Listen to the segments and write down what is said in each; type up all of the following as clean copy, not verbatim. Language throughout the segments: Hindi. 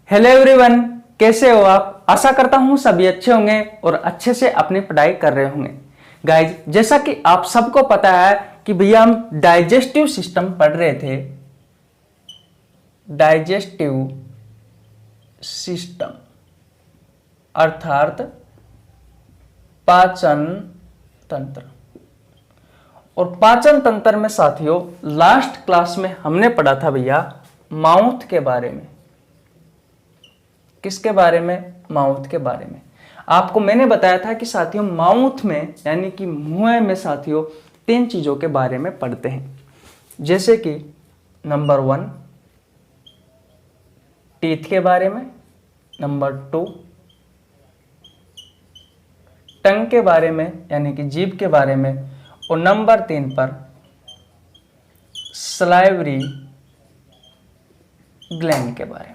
हेलो एवरीवन, कैसे हो आप। आशा करता हूं सभी अच्छे होंगे और अच्छे से अपनी पढ़ाई कर रहे होंगे। गाइज, जैसा कि आप सबको पता है कि भैया हम डाइजेस्टिव सिस्टम पढ़ रहे थे। डाइजेस्टिव सिस्टम अर्थात पाचन तंत्र। और पाचन तंत्र में साथियों लास्ट क्लास में हमने पढ़ा था भैया माउथ के बारे में। किसके बारे में? माउथ के बारे में। आपको मैंने बताया था कि साथियों माउथ में यानी कि मुंह में साथियों 3 चीजों के बारे में पढ़ते हैं, जैसे कि नंबर 1 टीथ के बारे में, नंबर 2 टंग के बारे में यानी कि जीभ के बारे में, और नंबर 3 पर सलाइवरी ग्लैंड के बारे में।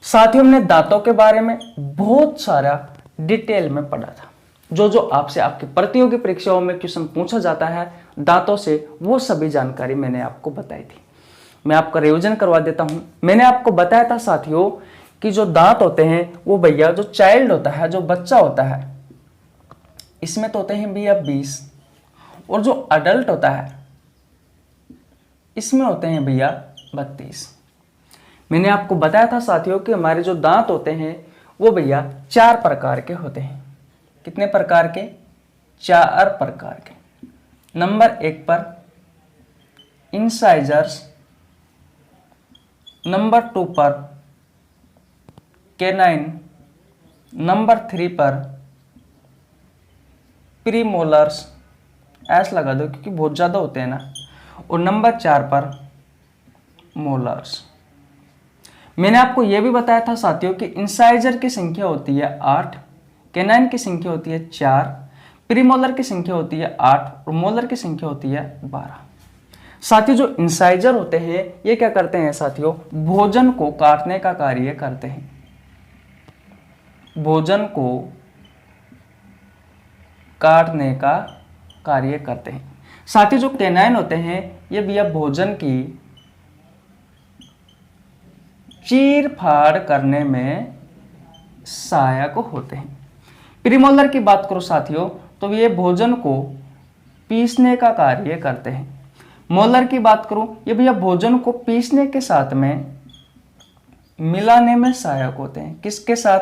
साथियों हमने दांतों के बारे में बहुत सारा डिटेल में पढ़ा था। जो आपसे आपकी प्रतियोगी परीक्षाओं में क्वेश्चन पूछा जाता है दांतों से, वो सभी जानकारी मैंने आपको बताई थी। मैं आपका रिवीजन करवा देता हूं। मैंने आपको बताया था साथियों कि जो दांत होते हैं वो भैया जो चाइल्ड होता है, जो बच्चा होता है, इसमें तो होते हैं भैया 20, और जो अडल्ट होता है इसमें होते हैं भैया 32। मैंने आपको बताया था साथियों कि हमारे जो दांत होते हैं वो भैया 4 प्रकार के होते हैं। कितने प्रकार के? 4 प्रकार के। नंबर 1 पर इंसाइजर्स, नंबर 2 पर कैनाइन, नंबर 3 पर प्रीमोलर्स, ऐसा लगा दो क्योंकि बहुत ज्यादा होते हैं ना, और नंबर 4 पर मोलर्स। मैंने आपको यह भी बताया था साथियों कि इंसाइजर की संख्या होती है 8, कैनाइन की संख्या होती है 4, प्रीमोलर की संख्या होती है 8 और मोलर की संख्या होती है 12। साथियों जो इंसाइजर होते हैं ये क्या करते हैं साथियों? भोजन को काटने का कार्य करते हैं। भोजन को काटने का कार्य करते हैं। साथियों जो कैनाइन होते हैं ये भैया भोजन की चीर फाड़ करने में सहायक होते हैं। प्रीमोलर की बात करो साथियों तो ये भोजन को पीसने का कार्य करते हैं। मोलर की बात करूं ये भैया भोजन को पीसने के साथ में मिलाने में सहायक होते हैं। किसके साथ?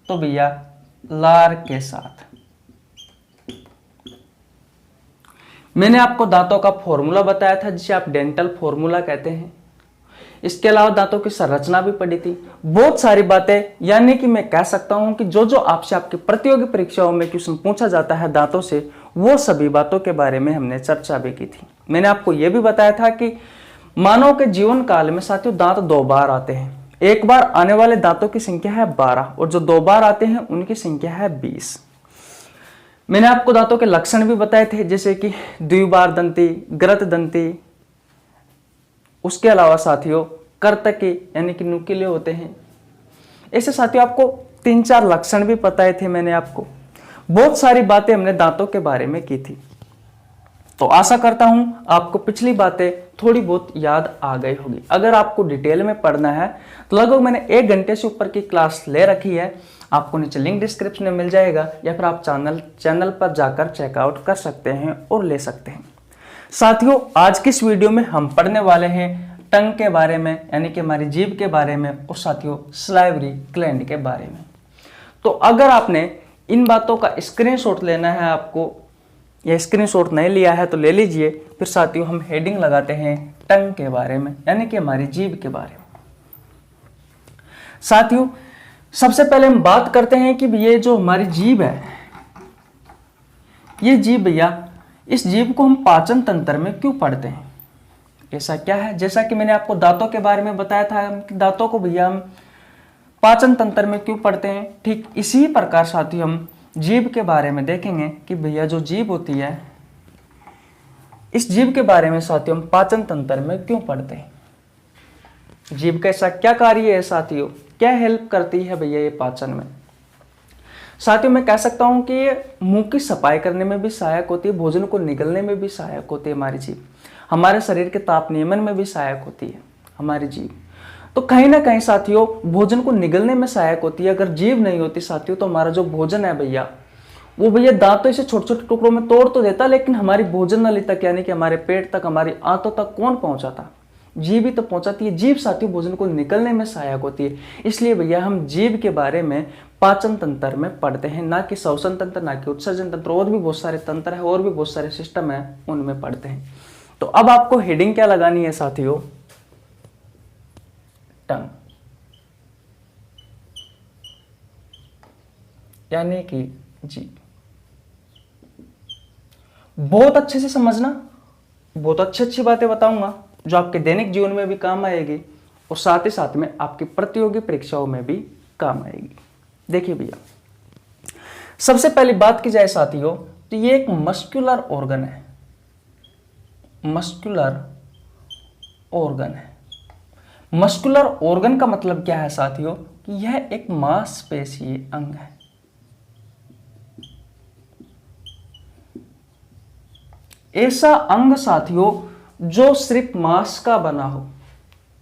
तो भैया लार के साथ। मैंने आपको दांतों का फॉर्मूला बताया था जिसे आप डेंटल फॉर्मूला कहते हैं। इसके अलावा दांतों की संरचना भी पढ़ी थी। बहुत सारी बातें, यानी कि मैं कह सकता हूं कि जो आपसे आपकी प्रतियोगी परीक्षाओं में क्वेश्चन पूछा जाता है दांतों से, वो सभी बातों के बारे में हमने चर्चा भी की थी। मैंने आपको यह भी बताया था कि मानव के जीवन काल में साथियों दांत 2 बार आते हैं। एक बार आने वाले दांतों की संख्या है 12 और जो 2 बार आते हैं उनकी संख्या है 20। मैंने आपको दांतों के लक्षण भी बताए थे, जैसे कि द्विबार दंती, ग्रत दंती, उसके अलावा साथियों कर्तकी यानी कि नुकीले होते हैं। ऐसे साथियों आपको 3-4 लक्षण भी बताए थे मैंने आपको। बहुत सारी बातें हमने दांतों के बारे में की थी। तो आशा करता हूं आपको पिछली बातें थोड़ी बहुत याद आ गई होगी। अगर आपको डिटेल में पढ़ना है तो लगभग मैंने 1 घंटे से ऊपर की क्लास ले रखी है। आपको नीचे लिंक डिस्क्रिप्शन में मिल जाएगा या फिर आप चैनल पर जाकर चेकआउट कर सकते हैं और ले सकते हैं। साथियों आज की इस वीडियो में हम पढ़ने वाले हैं टंग के बारे में यानी कि हमारी जीभ के बारे में, और साथियों सलाइवरी ग्लैंड के बारे में। तो अगर आपने इन बातों का स्क्रीनशॉट लेना है आपको, या स्क्रीनशॉट नहीं लिया है तो ले लीजिए। फिर साथियों हम हेडिंग लगाते हैं टंग के बारे में यानी कि हमारी जीभ के बारे में। साथियों सबसे पहले हम बात करते हैं कि ये जो हमारी जीभ है, ये जीभ भैया, इस जीभ को हम पाचन तंत्र में क्यों पढ़ते हैं? ऐसा क्या है? जैसा कि मैंने आपको दांतों के बारे में बताया था कि दांतों को भैया हम पाचन तंत्र में क्यों पढ़ते हैं, ठीक इसी प्रकार साथियों हम जीभ के बारे में देखेंगे कि भैया जो जीभ होती है, इस जीभ के बारे में साथियों हम पाचन तंत्र में क्यों पढ़ते हैं। जीभ का ऐसा क्या कार्य है साथियों, क्या हेल्प करती है भैया ये पाचन में? साथियों मैं कह सकता हूं कि ये मुंह की सफाई करने में भी सहायक होती है, भोजन को निगलने में भी सहायक होती है हमारी जीभ, हमारे शरीर के ताप नियमन में भी सहायक होती है हमारी जीभ। तो कहीं ना कहीं साथियों भोजन को निगलने में सहायक होती है। अगर जीभ नहीं होती साथियों तो हमारा जो भोजन है भैया, वो भैया दांत तो इसे छोटे छोटे टुकड़ों में तोड़ तो देता, लेकिन हमारी भोजन नली तक यानी कि हमारे पेट तक, हमारी आंतों तक कौन पहुंचाता? जीभ ही तो पहुंचाती है। जीभ साथियों भोजन को निकलने में सहायक होती है। इसलिए भैया हम जीभ के बारे में पाचन तंत्र में पढ़ते हैं, ना कि श्वसन तंत्र, ना कि उत्सर्जन तंत्र। और भी बहुत सारे तंत्र है, और भी बहुत सारे सिस्टम है, उनमें पढ़ते हैं। तो अब आपको हेडिंग क्या लगानी है साथियों? टंग, यानी कि जीभ। बहुत अच्छे से समझना, बहुत अच्छी अच्छी बातें बताऊंगा जो आपके दैनिक जीवन में भी काम आएगी और साथ ही साथ में आपकी प्रतियोगी परीक्षाओं में भी काम आएगी। देखिए भैया, सबसे पहली बात की जाए साथियों तो ये एक मस्कुलर ऑर्गन है। मस्कुलर ऑर्गन है। मस्कुलर ऑर्गन का मतलब क्या है साथियों? कि यह एक मांसपेशीय अंग है। ऐसा अंग साथियों जो सिर्फ मांस का बना हो,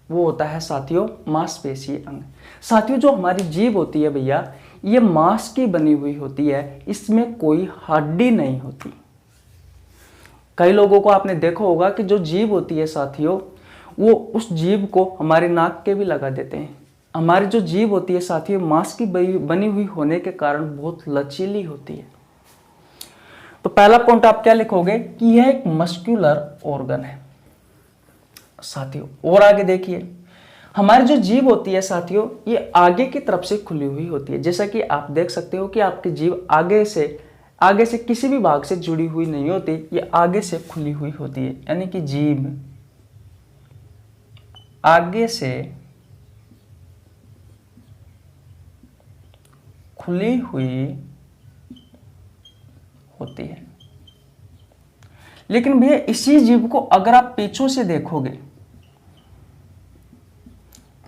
वो होता है साथियों मांसपेशीय अंग। साथियों जो हमारी जीभ होती है भैया, ये मांस की बनी हुई होती है, इसमें कोई हड्डी नहीं होती। कई लोगों को आपने देखा होगा कि जो जीभ होती है साथियों, वो उस जीभ को हमारे नाक के भी लगा देते हैं। हमारी जो जीभ होती है साथियों मांस की बनी हुई होने के कारण बहुत लचीली होती है। तो पहला पॉइंट आप क्या लिखोगे? कि यह एक मस्कुलर ऑर्गन है साथियों। और आगे देखिए, हमारी जो जीभ होती है साथियों, ये आगे की तरफ से खुली हुई होती है। जैसा कि आप देख सकते हो कि आपकी जीभ आगे से किसी भी भाग से जुड़ी हुई नहीं होती, ये आगे से खुली हुई होती है। यानी कि जीभ आगे से खुली हुई होती है। लेकिन भैया इसी जीभ को अगर आप पीछों से देखोगे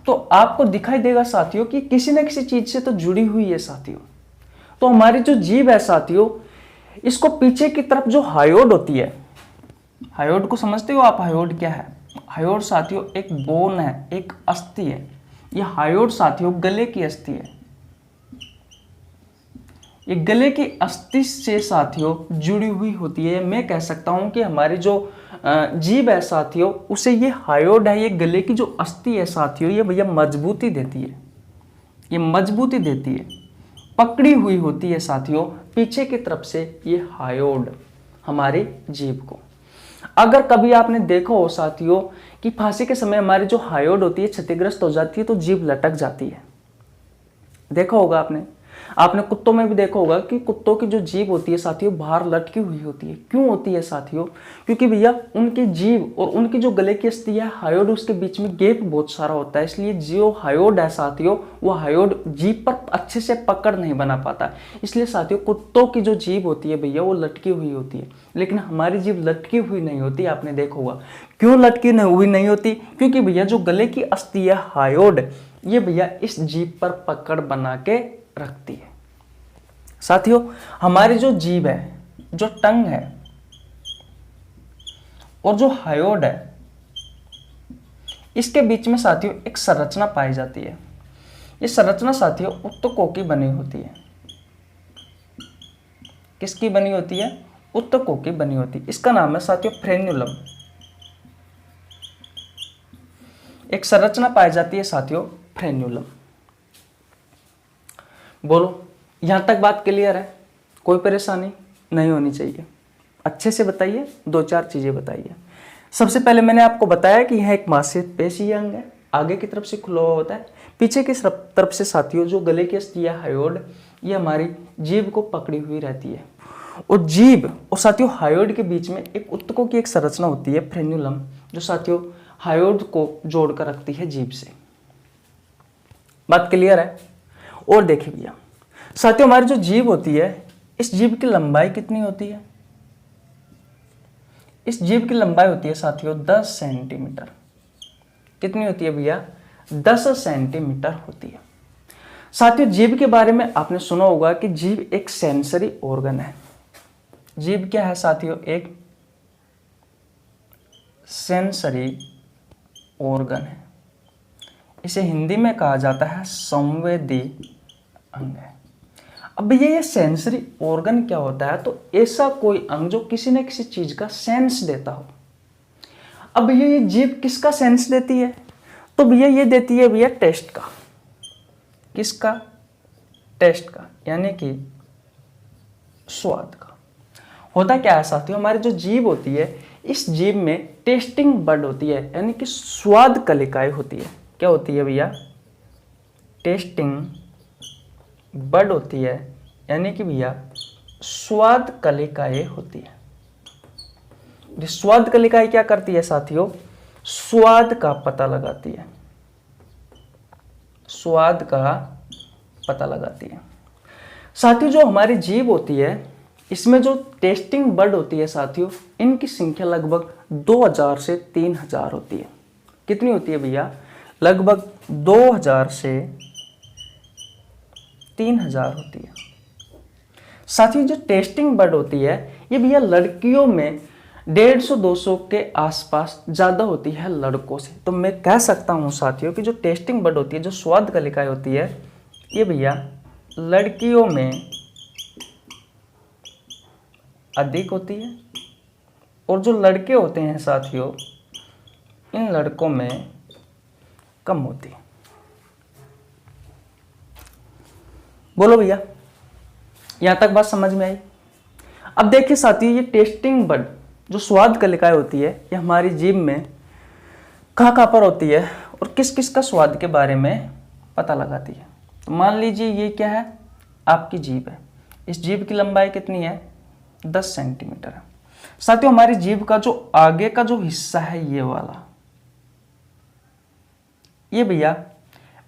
तो आपको दिखाई देगा साथियों कि किसी न किसी चीज से तो जुड़ी हुई है साथियों। तो हमारी जो जीभ है साथियों, इसको पीछे की तरफ जो हायोड होती है, हायोड को समझते हो आप? हायोड क्या है? हायोड साथियों एक बोन है, एक अस्थि है। ये हायोड साथियों गले की अस्थि है। ये गले की अस्थि से साथियों जुड़ी हुई होती है। मैं कह सकता हूं कि हमारी जो जीभ है साथियों, उसे ये हायोड है, ये गले की जो अस्थि है साथियों, ये भैया मजबूती देती है। ये मजबूती देती है, पकड़ी हुई होती है साथियों पीछे की तरफ से ये हायोड हमारी जीभ को। अगर कभी आपने देखा हो साथियों कि फांसी के समय हमारी जो हायोड होती है क्षतिग्रस्त हो जाती है तो जीभ लटक जाती है। देखा होगा आपने कुत्तों में भी देखा होगा कि कुत्तों की जो जीभ होती है साथियों बाहर लटकी हुई होती है। क्यों होती है साथियों? क्योंकि भैया उनकी जीभ और उनकी जो गले की अस्थि है हायोड, उसके बीच में गैप बहुत सारा होता है। इसलिए जो हायोड है साथियों, वो हायोड जीभ पर अच्छे से पकड़ नहीं बना पाता। इसलिए साथियों कुत्तों की जो जीभ होती है भैया वो लटकी हुई होती है, लेकिन हमारी जीभ लटकी हुई नहीं होती। आपने देखा होगा। क्यों लटकी हुई नहीं होती? क्योंकि भैया जो गले की अस्थि है हायोड, ये भैया इस जीभ पर पकड़ बना के रखती है। साथियों हमारी जो जीभ है, जो टंग है और जो हायोड है, इसके बीच में साथियों एक संरचना पाई जाती है। ये संरचना साथियों उत्तकों की बनी होती है। किसकी बनी होती है? उत्तकों की बनी होती है। इसका नाम है साथियों फ्रेन्यूलम। एक संरचना पाई जाती है साथियों फ्रेन्यूलम। बोलो यहां तक बात क्लियर है? कोई परेशानी नहीं होनी चाहिए। अच्छे से बताइए, दो चार चीजें बताइए। सबसे पहले मैंने आपको बताया कि यह एक मांसपेशीय अंग है, आगे की तरफ से खुला हुआ होता है। पीछे की तरफ से साथियों जो गले की अस्थि है हायोड, ये हमारी जीभ को पकड़ी हुई रहती है। और जीभ और साथियों हायोड के बीच में एक उत्तकों की एक संरचना होती है फ्रेन्यूलम, जो साथियों हायोड को जोड़कर रखती है जीभ से। बात क्लियर है? और देखिए भैया साथियों हमारी जो जीभ होती है, इस जीभ की लंबाई कितनी होती है? इस जीभ की लंबाई होती है साथियों 10 सेंटीमीटर। कितनी होती है भैया? 10 सेंटीमीटर होती है। साथियों जीभ के बारे में आपने सुना होगा कि जीभ एक सेंसरी ऑर्गन है। जीभ क्या है साथियों? एक सेंसरी ऑर्गन है। इसे हिंदी में कहा जाता है संवेदी अंग। अब ये सेंसरी ऑर्गन क्या होता है, तो ऐसा कोई अंग जो किसी न किसी चीज का सेंस देता हो। अब ये जीभ किसका सेंस देती है, तो भैया ये देती है भैया टेस्ट का। किसका? टेस्ट का, यानी कि स्वाद का। होता क्या है साथियों, हमारी जो जीभ होती है, इस जीभ में टेस्टिंग बड होती है, यानी कि स्वाद कलिकाएं होती है। क्या होती है भैया? टेस्टिंग बड होती है, यानी कि भैया स्वाद कलिकाएं होती है। स्वाद कलिकाएं क्या करती है साथियों? स्वाद का पता लगाती है। स्वाद का पता लगाती है। साथियों जो हमारी जीभ होती है, इसमें जो टेस्टिंग बड होती है साथियों, इनकी संख्या लगभग 2000 से 3000 होती है। कितनी होती है भैया? लगभग 2000 से 3000 होती है। साथियों जो टेस्टिंग बड होती है, ये भैया लड़कियों में 150-200 के आसपास ज्यादा होती है लड़कों से। तो मैं कह सकता हूं साथियों कि जो टेस्टिंग बड होती है, जो स्वाद कलिकाएं होती है, ये भैया लड़कियों में अधिक होती है, और जो लड़के होते हैं साथियों, इन लड़कों में कम होती है। बोलो भैया, यहां तक बात समझ में आई? अब देखिए साथियों, ये टेस्टिंग बड जो स्वाद कलिकाएं होती है, ये हमारी जीभ में कहाँ पर होती है और किस किस का स्वाद के बारे में पता लगाती है। तो मान लीजिए ये क्या है? आपकी जीभ है। इस जीभ की लंबाई कितनी है? 10 सेंटीमीटर है। साथियों हमारी जीभ का जो आगे का जो हिस्सा है, ये वाला, ये भैया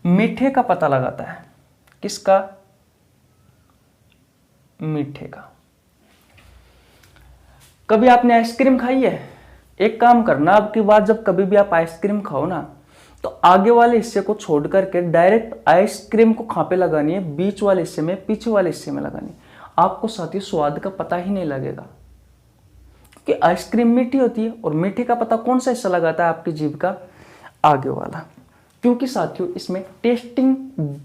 मीठे का पता लगाता है। किसका? मीठे का। कभी आपने आइसक्रीम खाई है? एक काम करना, अब की बार जब कभी भी आप आइसक्रीम खाओ ना, तो आगे वाले हिस्से को छोड़ करके डायरेक्ट आइसक्रीम को खां पे लगानी है, बीच वाले हिस्से में, पीछे वाले हिस्से में लगानी है। आपको साथियों स्वाद का पता ही नहीं लगेगा, कि आइसक्रीम मीठी होती है, और मीठे का पता कौन सा हिस्सा लगाता है आपकी जीभ का? आगे वाला। क्योंकि साथियों इसमें टेस्टिंग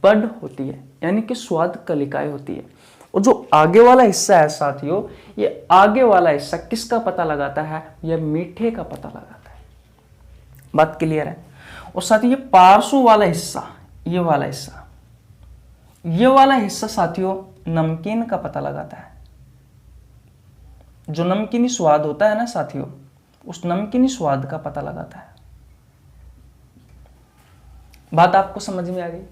बड होती है, यानी कि स्वाद कलिकाएं होती है। और जो आगे वाला हिस्सा है साथियों, ये आगे वाला हिस्सा किसका पता लगाता है? यह मीठे का पता लगाता है। बात क्लियर है? और साथियों ये पार्श्व वाला हिस्सा, ये वाला हिस्सा, ये वाला हिस्सा साथियों नमकीन का पता लगाता है। जो नमकीनी स्वाद होता है ना साथियों, उस नमकीनी स्वाद का पता लगाता है। बात आपको समझ में आ गई?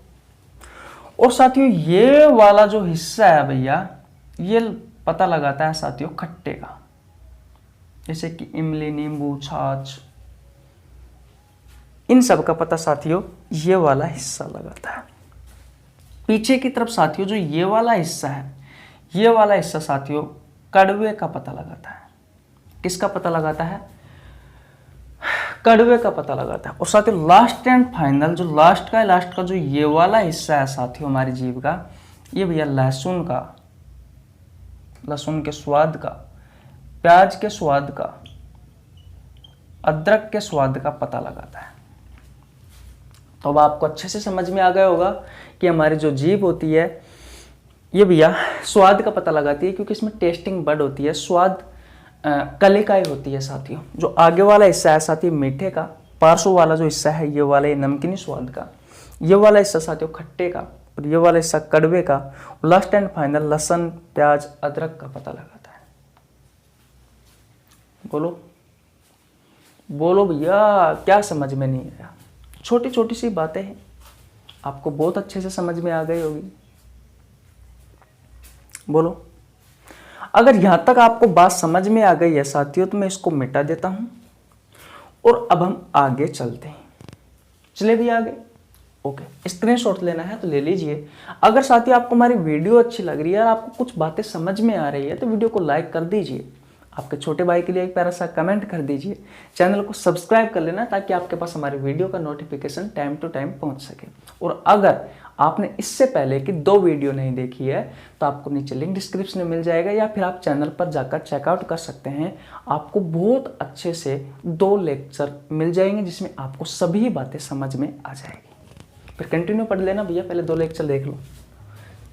और साथियों ये वाला जो हिस्सा है भैया, ये पता लगाता है साथियों खट्टे का, जैसे कि इमली, नींबू, छाछ, इन सब का पता साथियों ये वाला हिस्सा लगाता है। पीछे की तरफ साथियों जो ये वाला हिस्सा है, ये वाला हिस्सा साथियों कड़वे का पता लगाता है। किसका पता लगाता है? कड़वे का पता लगाता है। और साथियों लास्ट एंड फाइनल, जो लास्ट का जो ये वाला हिस्सा है साथियों हमारी जीभ का, ये भैया लहसुन का, लहसुन के स्वाद का, प्याज के स्वाद का, अदरक के स्वाद का पता लगाता है। तो अब आपको अच्छे से समझ में आ गया होगा कि हमारी जो जीभ होती है, ये भैया स्वाद का पता लगाती है, क्योंकि इसमें टेस्टिंग बड होती है, स्वाद कलिकाएं होती है साथियों। जो आगे वाला हिस्सा है साथियों मीठे का, पार्श्व वाला जो हिस्सा है ये वाला नमकीनी स्वाद का, ये वाला हिस्सा साथियों खट्टे का, और ये वाला हिस्सा कड़वे का। लास्ट एंड फाइनल लहसुन, प्याज, अदरक का पता लगाता है। बोलो बोलो भैया, क्या समझ में नहीं आया? छोटी छोटी सी बातें हैं, आपको बहुत अच्छे से समझ में आ गई होगी। बोलो, अगर यहां तक आपको बात समझ में आ गई है साथियों, तो मैं इसको मिटा देता हूं और अब हम आगे चलते हैं। चले भी आगे? ओके, स्क्रीनशॉट लेना है तो ले लीजिए। अगर साथियों आपको हमारी वीडियो अच्छी लग रही है और आपको कुछ बातें समझ में आ रही है, तो वीडियो को लाइक कर दीजिए। आपके छोटे भाई के लिए एक प्यारा सा कमेंट कर दीजिए। चैनल को सब्सक्राइब कर लेना, ताकि आपके पास हमारी वीडियो का नोटिफिकेशन टाइम टू टाइम पहुंच सके। और अगर आपने इससे पहले की 2 वीडियो नहीं देखी है, तो आपको नीचे लिंक डिस्क्रिप्शन में मिल जाएगा, या फिर आप चैनल पर जाकर चेकआउट कर सकते हैं। आपको बहुत अच्छे से 2 लेक्चर मिल जाएंगे, जिसमें आपको सभी बातें समझ में आ जाएगी। फिर कंटिन्यू पढ़ लेना भैया, पहले 2 लेक्चर देख लो।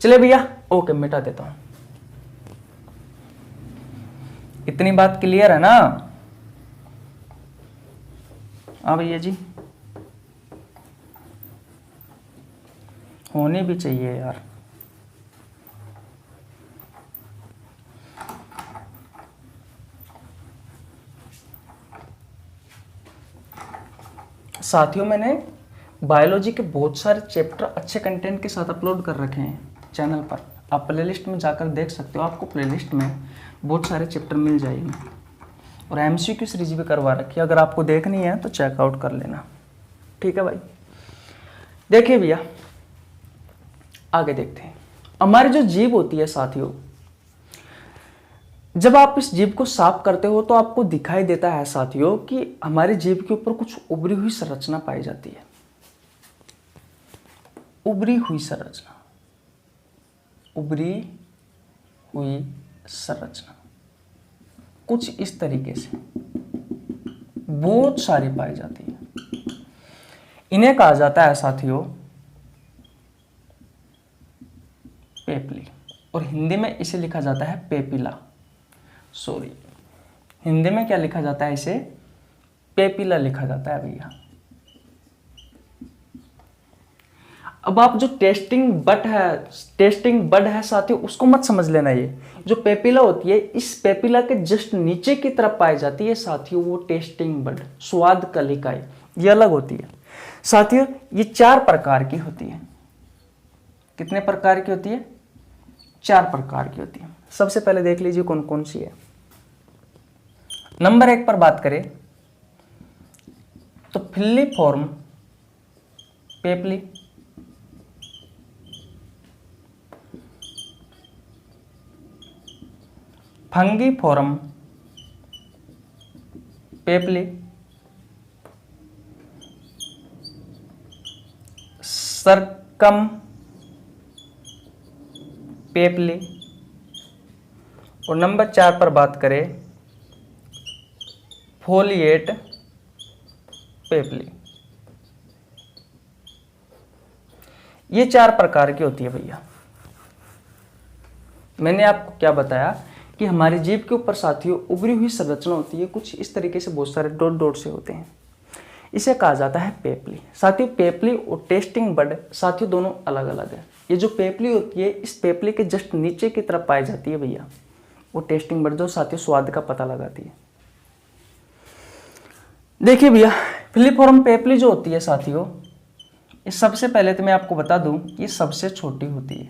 चले भैया, ओके मिटा देता हूं। इतनी बात क्लियर है ना? हाँ भैया जी, होनी भी चाहिए यार। साथियों, मैंने बायोलॉजी के बहुत सारे चैप्टर अच्छे कंटेंट के साथ अपलोड कर रखे हैं चैनल पर। आप प्लेलिस्ट में जाकर देख सकते हो, आपको प्लेलिस्ट में बहुत सारे चैप्टर मिल जाएंगे। और एमसीक्यू सीरीज भी करवा रखी है, अगर आपको देखनी है तो चेकआउट कर लेना। ठीक है भाई, देखिए भैया आगे देखते हैं। हमारी जो जीभ होती है साथियों, जब आप इस जीभ को साफ करते हो तो आपको दिखाई देता है साथियों कि हमारी जीभ के ऊपर कुछ उभरी हुई संरचना पाई जाती है। उभरी हुई संरचना, उभरी हुई संरचना कुछ इस तरीके से बहुत सारी पाई जाती है। इन्हें कहा जाता है साथियों पेपली, और हिंदी में इसे लिखा जाता है पेपिला। सॉरी, हिंदी में क्या लिखा जाता है? इसे पेपिला लिखा जाता है भैया। अब आप जो टेस्टिंग बड है साथियों, उसको मत समझ लेना। ये जो पेपिला होती है, इस पेपिला के जस्ट नीचे की तरफ पाई जाती है साथियों वो टेस्टिंग बड, स्वाद कलिकाएं। ये अलग होती है साथियों। ये 4 प्रकार की होती है। कितने प्रकार की होती है? 4 प्रकार की होती है। सबसे पहले देख लीजिए कौन कौन सी है। नंबर 1 पर बात करें तो फिल्लीफॉर्म पेपली, फंगीफॉर्म पेपली, सरकम पेपली, और नंबर 4 पर बात करें फोलिएट पेपली। ये 4 प्रकार की होती है भैया। मैंने आपको क्या बताया कि हमारी जीभ के ऊपर साथियों उभरी हुई संरचना होती है, कुछ इस तरीके से बहुत सारे डॉट डॉट से होते हैं। इसे कहा जाता है पेपली। साथियों पेपली और टेस्टिंग बड साथियों दोनों अलग अलग है। ये जो पेपली होती है, इस पेपली के जस्ट नीचे की तरफ पाई जाती है भैया वो टेस्टिंग बड, जो साथियों स्वाद का पता लगाती है। देखिए भैया, फिलीफॉर्म पेपली जो होती है साथियों, ये सबसे पहले तो मैं आपको बता दूं ये सबसे छोटी होती है,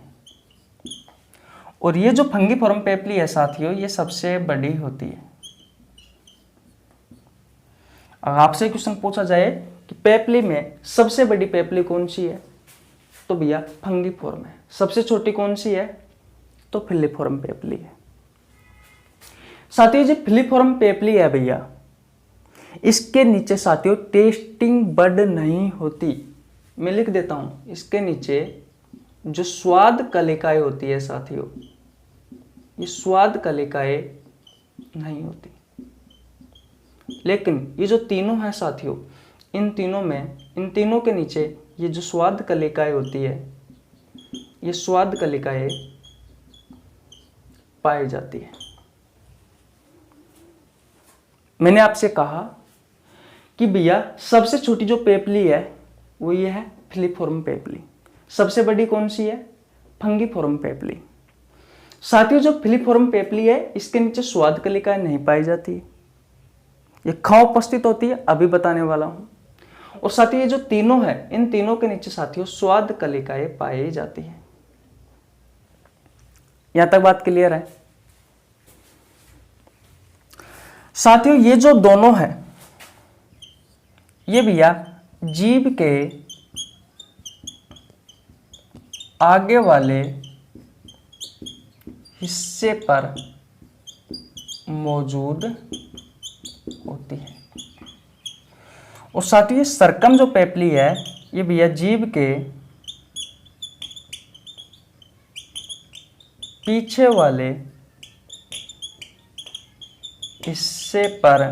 और ये जो फंगीफॉर्म पेपली है साथियों, ये सबसे बड़ी होती है। अगर आपसे क्वेश्चन पूछा जाए कि पेपली में सबसे बड़ी पेपली कौन सी है, तो भैया फंगीफॉर्म है। सबसे छोटी कौन सी है, तो फिलीफॉर्म पेपली है। साथियों जो फिलीफॉर्म पेपली है भैया, इसके नीचे साथियों टेस्टिंग बड नहीं होती। मैं लिख देता हूं, इसके नीचे जो स्वाद कलिकाएं होती है साथियों, ये स्वाद कलिकाएं नहीं होती। लेकिन ये जो तीनों हैं साथियों, इन तीनों के नीचे ये जो स्वाद कलिकाएं होती है, ये स्वाद कलिकाएं पाई जाती है। मैंने आपसे कहा कि भैया सबसे छोटी जो पेपली है वो ये है फिलीफॉर्म पेपली। सबसे बड़ी कौन सी है, फंगीफॉर्म पेपली। साथियों जो फिलीफॉर्म पेपली है, इसके नीचे स्वाद कलिकाएं नहीं पाई जाती, ये कहाँ उपस्थित होती है अभी बताने वाला हूं। और साथियों ये जो तीनों है, इन तीनों के नीचे साथियों स्वाद कलिकाएं पाई जाती है। यहां तक बात क्लियर है साथियों? ये जो दोनों है, ये भैया जीभ के आगे वाले हिस्से पर मौजूद होती है। और साथियों ये सरकम जो पेपली है, ये भैया जीभ के पीछे वाले हिस्से पर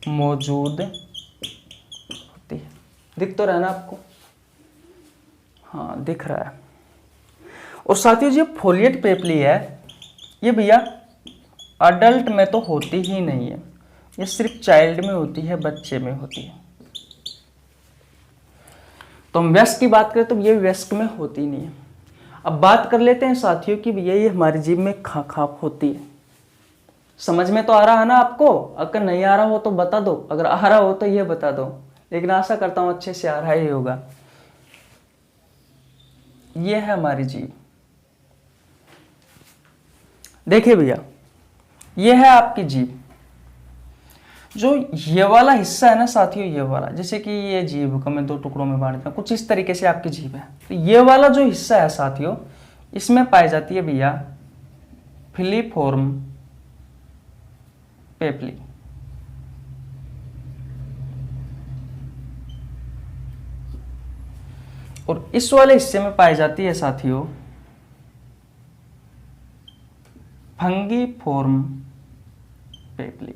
मौजूद होती है। दिख तो रहा ना आपको? हाँ दिख रहा है। और साथियों ये फोलिएट पेपली है, ये भैया अडल्ट में तो होती ही नहीं है, ये सिर्फ चाइल्ड में होती है, बच्चे में होती है। तो हम वयस्क की बात करें तो ये वयस्क में होती नहीं है। अब बात कर लेते हैं साथियों कि भैया ये हमारी जीभ में खाक होती है। समझ में तो आ रहा है ना आपको? अगर नहीं आ रहा हो तो बता दो, अगर आ रहा हो तो ये बता दो, लेकिन आशा करता हूं अच्छे से आ रहा ही होगा। ये है हमारी जीभ। देखिए भैया, ये है आपकी जीभ। जो ये वाला हिस्सा है ना साथियों, ये वाला, जैसे कि ये जीभ को मैं दो टुकड़ों में बांट देता हूं, कुछ इस तरीके से आपकी जीभ है। तो ये वाला जो हिस्सा है साथियों, इसमें पाई जाती है भैया फिलीफोर्म पेपली। और इस वाले हिस्से में पाई जाती है साथियों फंगीफोर्म पेपली।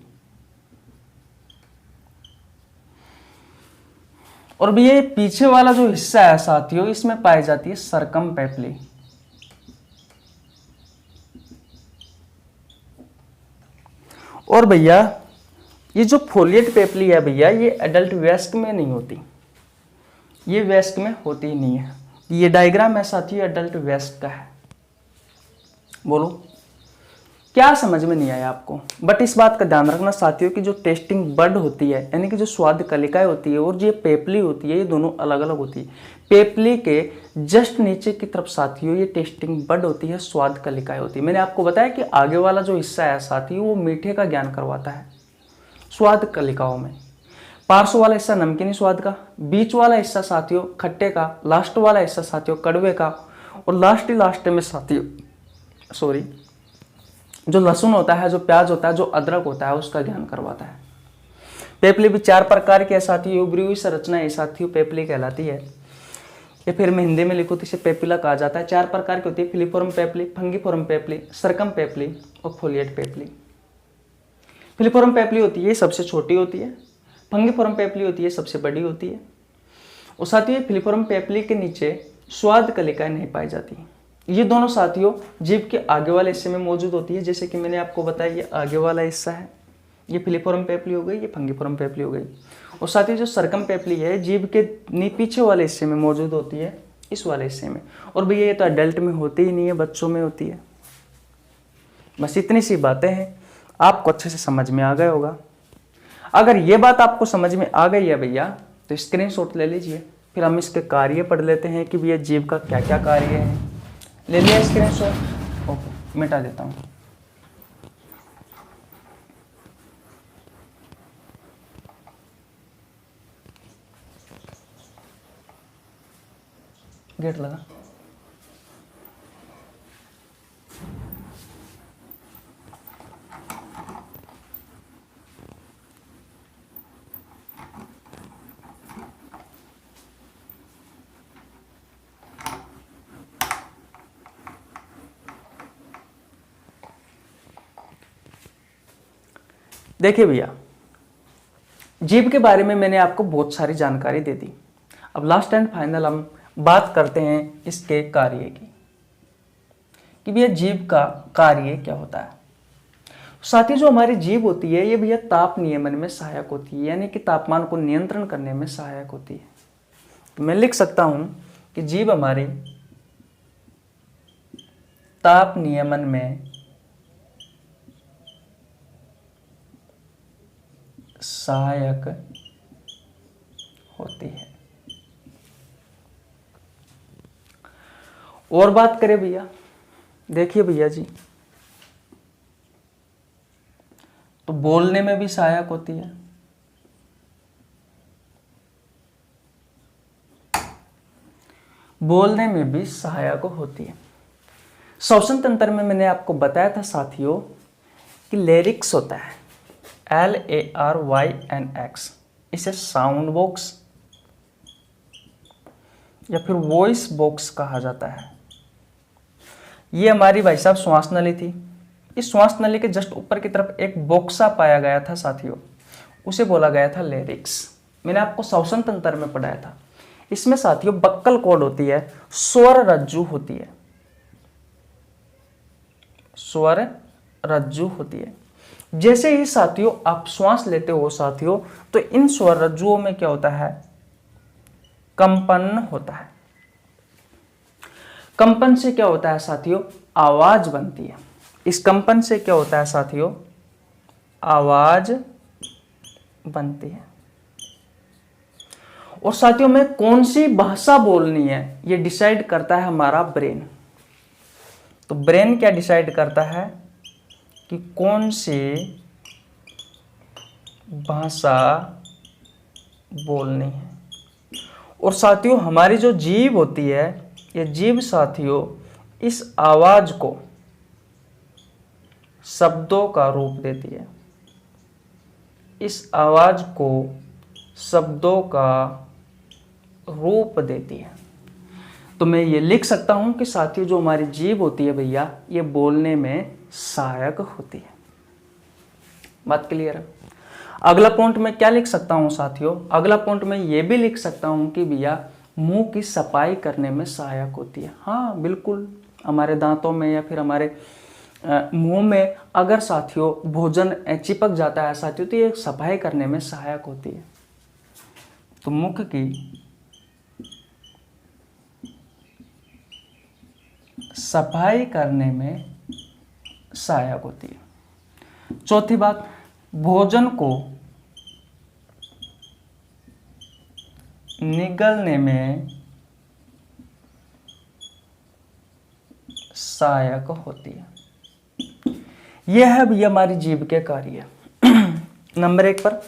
और भी ये पीछे वाला जो हिस्सा है साथियों, इसमें पाई जाती है सरकम पेपली। और भैया ये जो फोलिएट पेपली है भैया, ये एडल्ट वयस्क में नहीं होती, ये वयस्क में होती ही नहीं है। ये डायग्राम है साथियों एडल्ट वयस्क का है। बोलो क्या समझ में नहीं आया आपको? बट इस बात का ध्यान रखना साथियों कि जो टेस्टिंग बड होती है, यानी कि जो स्वाद कलिकाएं होती है, और जो पेपली होती है, ये दोनों अलग अलग होती है। पेपली के जस्ट नीचे की तरफ साथियों ये टेस्टिंग बड होती है, स्वाद कलिकाएं होती है। मैंने आपको बताया कि आगे वाला जो हिस्सा है साथियों, वो मीठे का ज्ञान करवाता है स्वाद कलिकाओं में। पार्श्व वाला हिस्सा नमकीनी स्वाद का, बीच वाला हिस्सा साथियों खट्टे का, लास्ट वाला हिस्सा साथियों कड़वे का, और लास्ट में साथियों जो लहसुन होता है, जो प्याज होता है, जो अदरक होता है, उसका ज्ञान करवाता है। पेपली भी 4 प्रकार की है साथियों, उभरी हुई संरचना है साथियों पेपली कहलाती है। ये फिर मैं हिंदी में लिखूँ तो इसे पेपिला कहा जाता है। 4 प्रकार की होती है, फिलीफोर्म पेपली, फंगीफोर्म पेपली, सरकम पेपली और फोलिएट पेपली। फिलीफोर्म पेपली होती है सबसे छोटी होती है, फंगीफोर्म पेपली होती है सबसे बड़ी होती है। और साथियों फिलीफोर्म पेपली के नीचे स्वाद कलिकाएं नहीं पाई जाती। ये दोनों साथियों जीभ के आगे वाले हिस्से में मौजूद होती है, जैसे कि मैंने आपको बताया ये आगे वाला हिस्सा है, ये फिलीफोर्म पेपली हो गई, ये फंगीफोर्म पेपली हो गई। और साथियों जो सरकम पेपली है जीभ के पीछे वाले हिस्से में मौजूद होती है, इस वाले हिस्से में। और भैया ये तो अडल्ट में होती ही नहीं है, बच्चों में होती है। बस इतनी सी बातें हैं, आपको अच्छे से समझ में आ गया होगा। अगर ये बात आपको समझ में आ गई है भैया तो स्क्रीनशॉट ले लीजिए, फिर हम इसके कार्य पढ़ लेते हैं कि भैया जीभ का क्या क्या कार्य है। ले लिया स्क्रीनशॉट? ओके, मिटा देता हूँ। गेट लगा। देखिए भैया, जीभ के बारे में मैंने आपको बहुत सारी जानकारी दे दी। अब लास्ट एंड फाइनल हम बात करते हैं इसके कार्य की, कि भैया जीभ का कार्य क्या होता है। साथ ही जो हमारी जीभ होती है, ये भैया ताप नियमन में सहायक होती है, यानी कि तापमान को नियंत्रण करने में सहायक होती है। तो मैं लिख सकता हूं कि जीभ हमारी ताप नियमन में सहायक होती है। और बात करें भैया, देखिए भैया जी, तो बोलने में भी सहायक होती है, बोलने में भी सहायक होती है। श्वसन तंत्र में मैंने आपको बताया था साथियों कि लेरिक्स होता है, LARYNX, इसे साउंड बॉक्स या फिर वॉइस बॉक्स कहा जाता है। ये हमारी भाई साहब श्वास नली थी। इस श्वास नली के जस्ट ऊपर की तरफ एक बॉक्सा पाया गया था साथियों, उसे बोला गया था लेरिक्स। मैंने आपको श्वसन तंत्र में पढ़ाया था। इसमें साथियों बक्कल कॉर्ड होती है, स्वर रज्जु होती है, स्वर रज्जु होती है। जैसे ही साथियों आप श्वास लेते हो साथियों, तो इन स्वर रज्जुओं में क्या होता है, कंपन होता है। कंपन से क्या होता है साथियों, आवाज बनती है। इस कंपन से क्या होता है साथियों, आवाज बनती है। और साथियों में कौन सी भाषा बोलनी है ये डिसाइड करता है हमारा ब्रेन। तो ब्रेन क्या डिसाइड करता है कि कौन सी भाषा बोलनी है। और साथियों हमारी जो जीभ होती है, ये जीभ साथियों इस आवाज को शब्दों का रूप देती है, इस आवाज को शब्दों का रूप देती है। तो मैं ये लिख सकता हूं कि साथियों जो हमारी जीभ होती है भैया, ये बोलने में सहायक होती है। बात क्लियर है। अगला पॉइंट में क्या लिख सकता हूं साथियों, अगला पॉइंट में ये भी लिख सकता हूं कि भैया मुंह की सफाई करने में सहायक होती है। हाँ बिल्कुल, हमारे दांतों में या फिर हमारे मुंह में अगर साथियों भोजन चिपक जाता है साथियों, तो ये सफाई करने में सहायक होती है। तो मुख की सफाई करने में सहायक होती है। चौथी बात, भोजन को निगलने में सहायक होती है। यह है भी हमारी जीभ के कार्य। नंबर 1 पर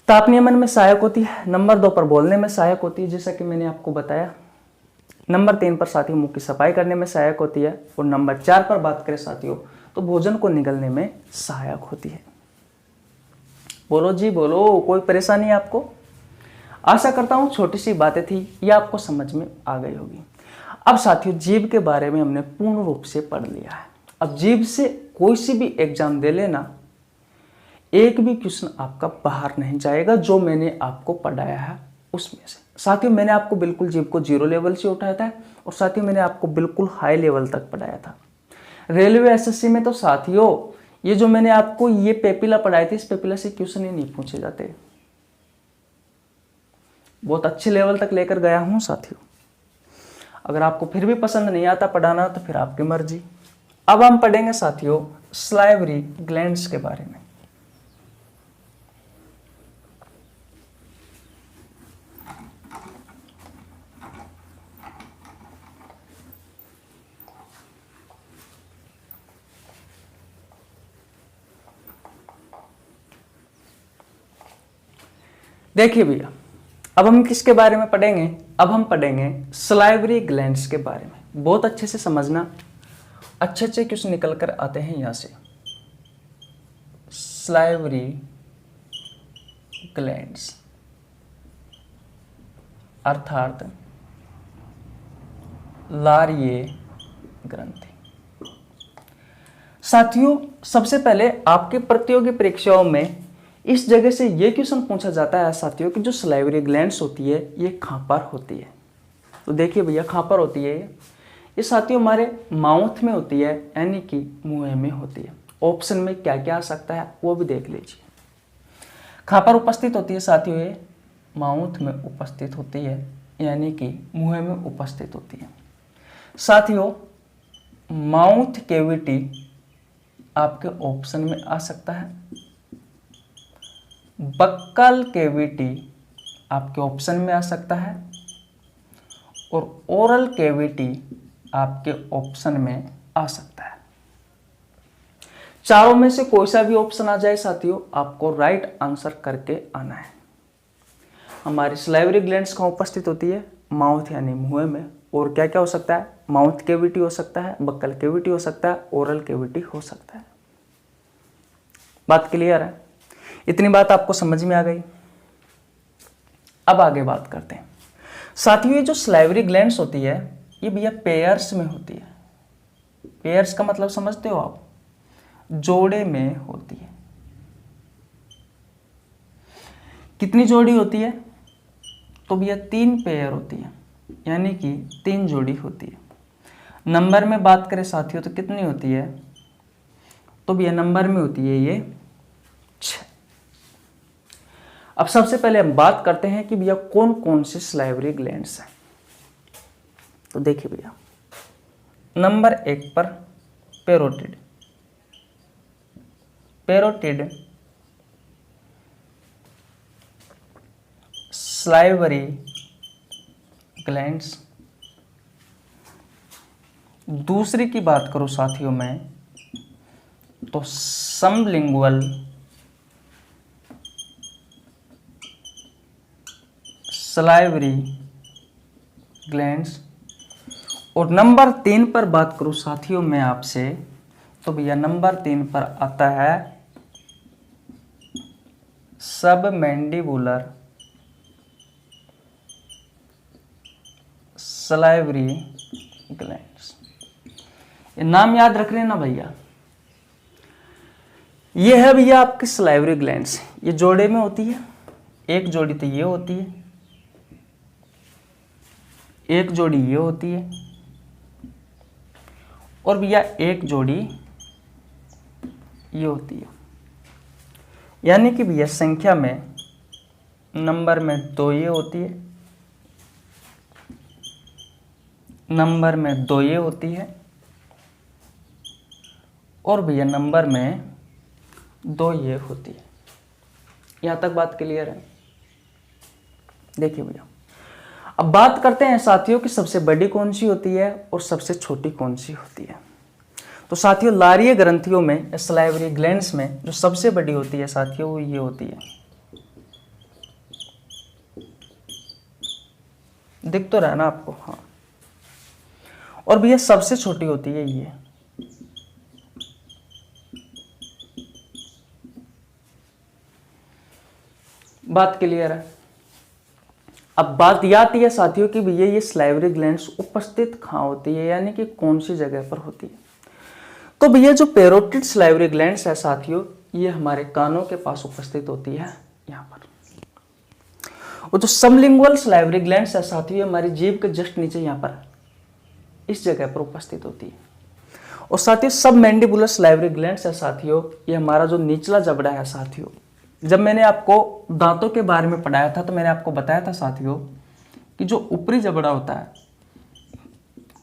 ताप नियमन में सहायक होती है, नंबर 2 पर बोलने में सहायक होती है जैसा कि मैंने आपको बताया, नंबर 3 पर साथियों मुंह की सफाई करने में सहायक होती है, और नंबर 4 पर बात करें साथियों तो भोजन को निगलने में सहायक होती है। बोलो जी बोलो, कोई परेशानी है आपको? आशा करता हूं छोटी सी बातें थी, ये आपको समझ में आ गई होगी। अब साथियों जीभ के बारे में हमने पूर्ण रूप से पढ़ लिया है। अब जीभ से कोई सी भी एग्जाम दे लेना, एक भी क्वेश्चन आपका बाहर नहीं जाएगा जो मैंने आपको पढ़ाया है उसमें से। साथियों मैंने आपको बिल्कुल जीभ को 0 लेवल से उठाया था, और साथियों मैंने आपको बिल्कुल हाई लेवल तक पढ़ाया था। रेलवे एसएससी में तो साथियों ये जो मैंने आपको ये पेपिला पढ़ाई थी, इस पेपिला से क्वेश्चन ही नहीं पूछे जाते। बहुत अच्छे लेवल तक लेकर गया हूं साथियों। अगर आपको फिर भी पसंद नहीं आता पढ़ाना तो फिर आपकी मर्जी। अब हम पढ़ेंगे साथियों सलाइवरी ग्लैंड्स के बारे में। देखिए भैया, अब हम किसके बारे में पढ़ेंगे? अब हम पढ़ेंगे सलाइवरी ग्लैंड्स के बारे में। बहुत अच्छे से समझना, अच्छे अच्छे क्वेश्चन निकल कर आते हैं यहां से। सलाइवरी ग्लैंड्स अर्थात लारिये ग्रंथि। साथियों सबसे पहले आपके प्रतियोगी परीक्षाओं में इस जगह से ये क्वेश्चन पूछा जाता है साथियों कि जो सलाइवरी ग्लैंड्स होती है ये कहाँ पर होती है। तो देखिए भैया कहाँ पर होती है ये साथियों हमारे माउथ में होती है, यानी कि मुंह में होती है। ऑप्शन में क्या क्या आ सकता है वो भी देख लीजिए। कहाँ पर उपस्थित होती है साथियों? ये माउथ में उपस्थित होती है, यानी कि मुंह में उपस्थित होती है। साथियों माउथ कैविटी आपके ऑप्शन में आ सकता है, बक्कल कैविटी आपके ऑप्शन में आ सकता है, और ओरल कैविटी आपके ऑप्शन में आ सकता है। चारों में से कोई सा भी ऑप्शन आ जाए साथियों, आपको राइट आंसर करके आना है। हमारी सलाइवरी ग्लैंड्स कहाँ उपस्थित होती है? माउथ यानी मुंह में। और क्या क्या हो सकता है? माउथ कैविटी हो सकता है, बक्कल कैविटी हो सकता है, ओरल कैविटी हो सकता है। बात क्लियर है? इतनी बात आपको समझ में आ गई। अब आगे बात करते हैं साथियों। ये जो सलाइवरी ग्लैंड्स होती है ये भैया पेयर्स में होती है। पेयर्स का मतलब समझते हो आप? जोड़े में होती है। कितनी जोड़ी होती है? तो भैया 3 पेयर होती है, यानी कि 3 जोड़ी होती है। नंबर में बात करें साथियों तो कितनी होती है, तो भैया नंबर में होती है ये 6। अब सबसे पहले हम बात करते हैं कि भैया कौन कौन से सलाइवरी ग्लैंड्स हैं। तो देखिए भैया, नंबर 1 पर पैरोटिड। Parotid salivary glands. दूसरी की बात करूं साथियों मैं, तो सबलिंगुअल सलाइवरी ग्लैंड्स। और नंबर 3 पर बात करूं साथियों मैं आपसे, तो भैया नंबर 3 पर आता है सबमैंडिबुलर सलाइवरी ग्लैंड्स। ये नाम याद रख लेना भैया। ये है भैया आपके सलाइवरी ग्लैंड्स। ये जोड़े में होती है, एक जोड़ी तो ये होती है, एक जोड़ी ये होती है, और भैया एक जोड़ी ये होती है। यानी कि भैया संख्या में, नंबर में 2 ये होती है, नंबर में 2 ये होती है, और भैया नंबर में 2 ये होती है। यहां तक बात क्लियर है। देखिए भैया, अब बात करते हैं साथियों कि सबसे बड़ी कौन सी होती है और सबसे छोटी कौन सी होती है। तो साथियों लारीय ग्रंथियों में, सलाइवरी ग्लैंड्स में जो सबसे बड़ी होती है साथियों वो ये होती है। दिख तो रहा है ना आपको, हाँ। और भैया सबसे छोटी होती है ये। बात क्लियर है। अब बात यह आती है साथियों कि भैया ये सलाइवरी ग्लैंड्स उपस्थित कहाँ होती है, यानी कि कौन सी जगह पर होती है। तो भैया जो पैरोटिड सलाइवरी ग्लैंड्स है साथियों, ये हमारे कानों के पास उपस्थित होती है, यहाँ पर। और जो सबलिंगुअल सलाइवरी ग्लैंड्स है साथियों, हमारी जीभ के जस्ट नीचे यहाँ पर इस जगह पर उपस्थित होती है। और साथियों सबमैंडिबुलर सलाइवरी ग्लैंड्स है साथियों, ये हमारा जो निचला जबड़ा है साथियों। जब मैंने आपको दांतों के बारे में पढ़ाया था तो मैंने आपको बताया था साथियों कि जो ऊपरी जबड़ा होता है,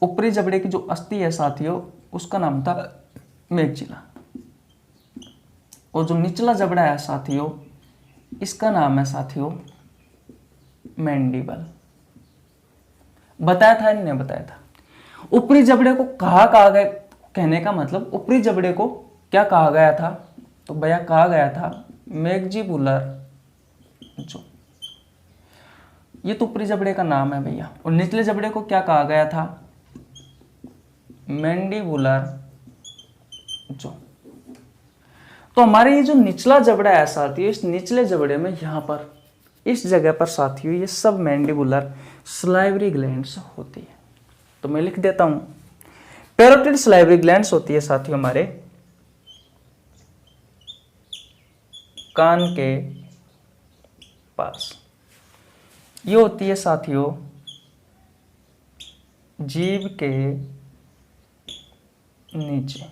ऊपरी जबड़े की जो अस्थि है साथियों, उसका नाम था मैक्सिला। और जो निचला जबड़ा है साथियों, इसका नाम है साथियों मैंडिबल। बताया था नहीं बताया था। ऊपरी जबड़े को कहा गया, कहने का मतलब ऊपरी जबड़े को क्या कहा गया था, तो भैया कहा गया था मैक्सिबुलर जो, ये तो ऊपरी जबड़े का नाम है भैया। और निचले जबड़े को क्या कहा गया था, मैंडिबुलर जो। तो हमारे ये जो निचला जबड़ा है साथियों, इस निचले जबड़े में यहां पर इस जगह पर साथियों ये सब मैंडिबुलर सलाइवरी ग्लैंड्स होती है। तो मैं लिख देता हूं, पैरोटिड सलाइवरी ग्लैंड्स होती है साथियों हमारे कान के पास। ये होती है साथियों जीभ के नीचे,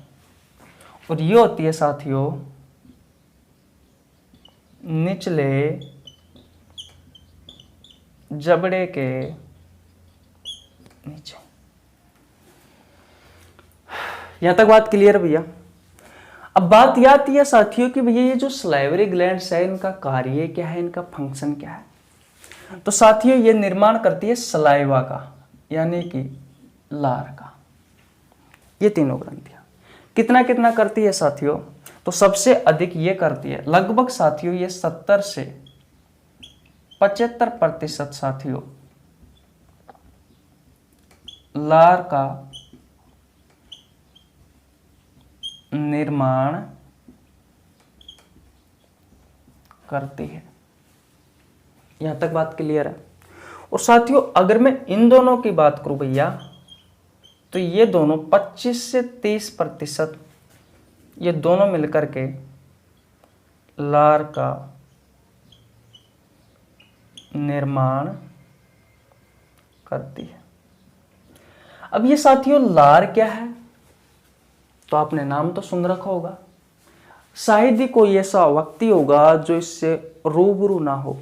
और ये होती है साथियों निचले जबड़े के नीचे। यहां तक बात क्लियर है भैया। अब बात यह आती है साथियों कि भैया ये जो सलाइवरी ग्लैंड्स है, इनका कार्य क्या है, इनका फंक्शन क्या है। तो साथियों ये निर्माण करती है सलाइवा का, यानी कि लार का। ये तीनों ग्रंथियां कितना कितना करती है साथियों, तो सबसे अधिक ये करती है लगभग साथियों ये 70 से 75% साथियों लार का निर्माण करती है। यहां तक बात क्लियर है। और साथियों अगर मैं इन दोनों की बात करूं भैया, तो ये दोनों 25 से 30% ये दोनों मिलकर के लार का निर्माण करती है। अब ये साथियों लार क्या है, तो आपने नाम तो सुन रखा होगा। शायद ही कोई ऐसा व्यक्ति होगा जो इससे रूबरू ना हो,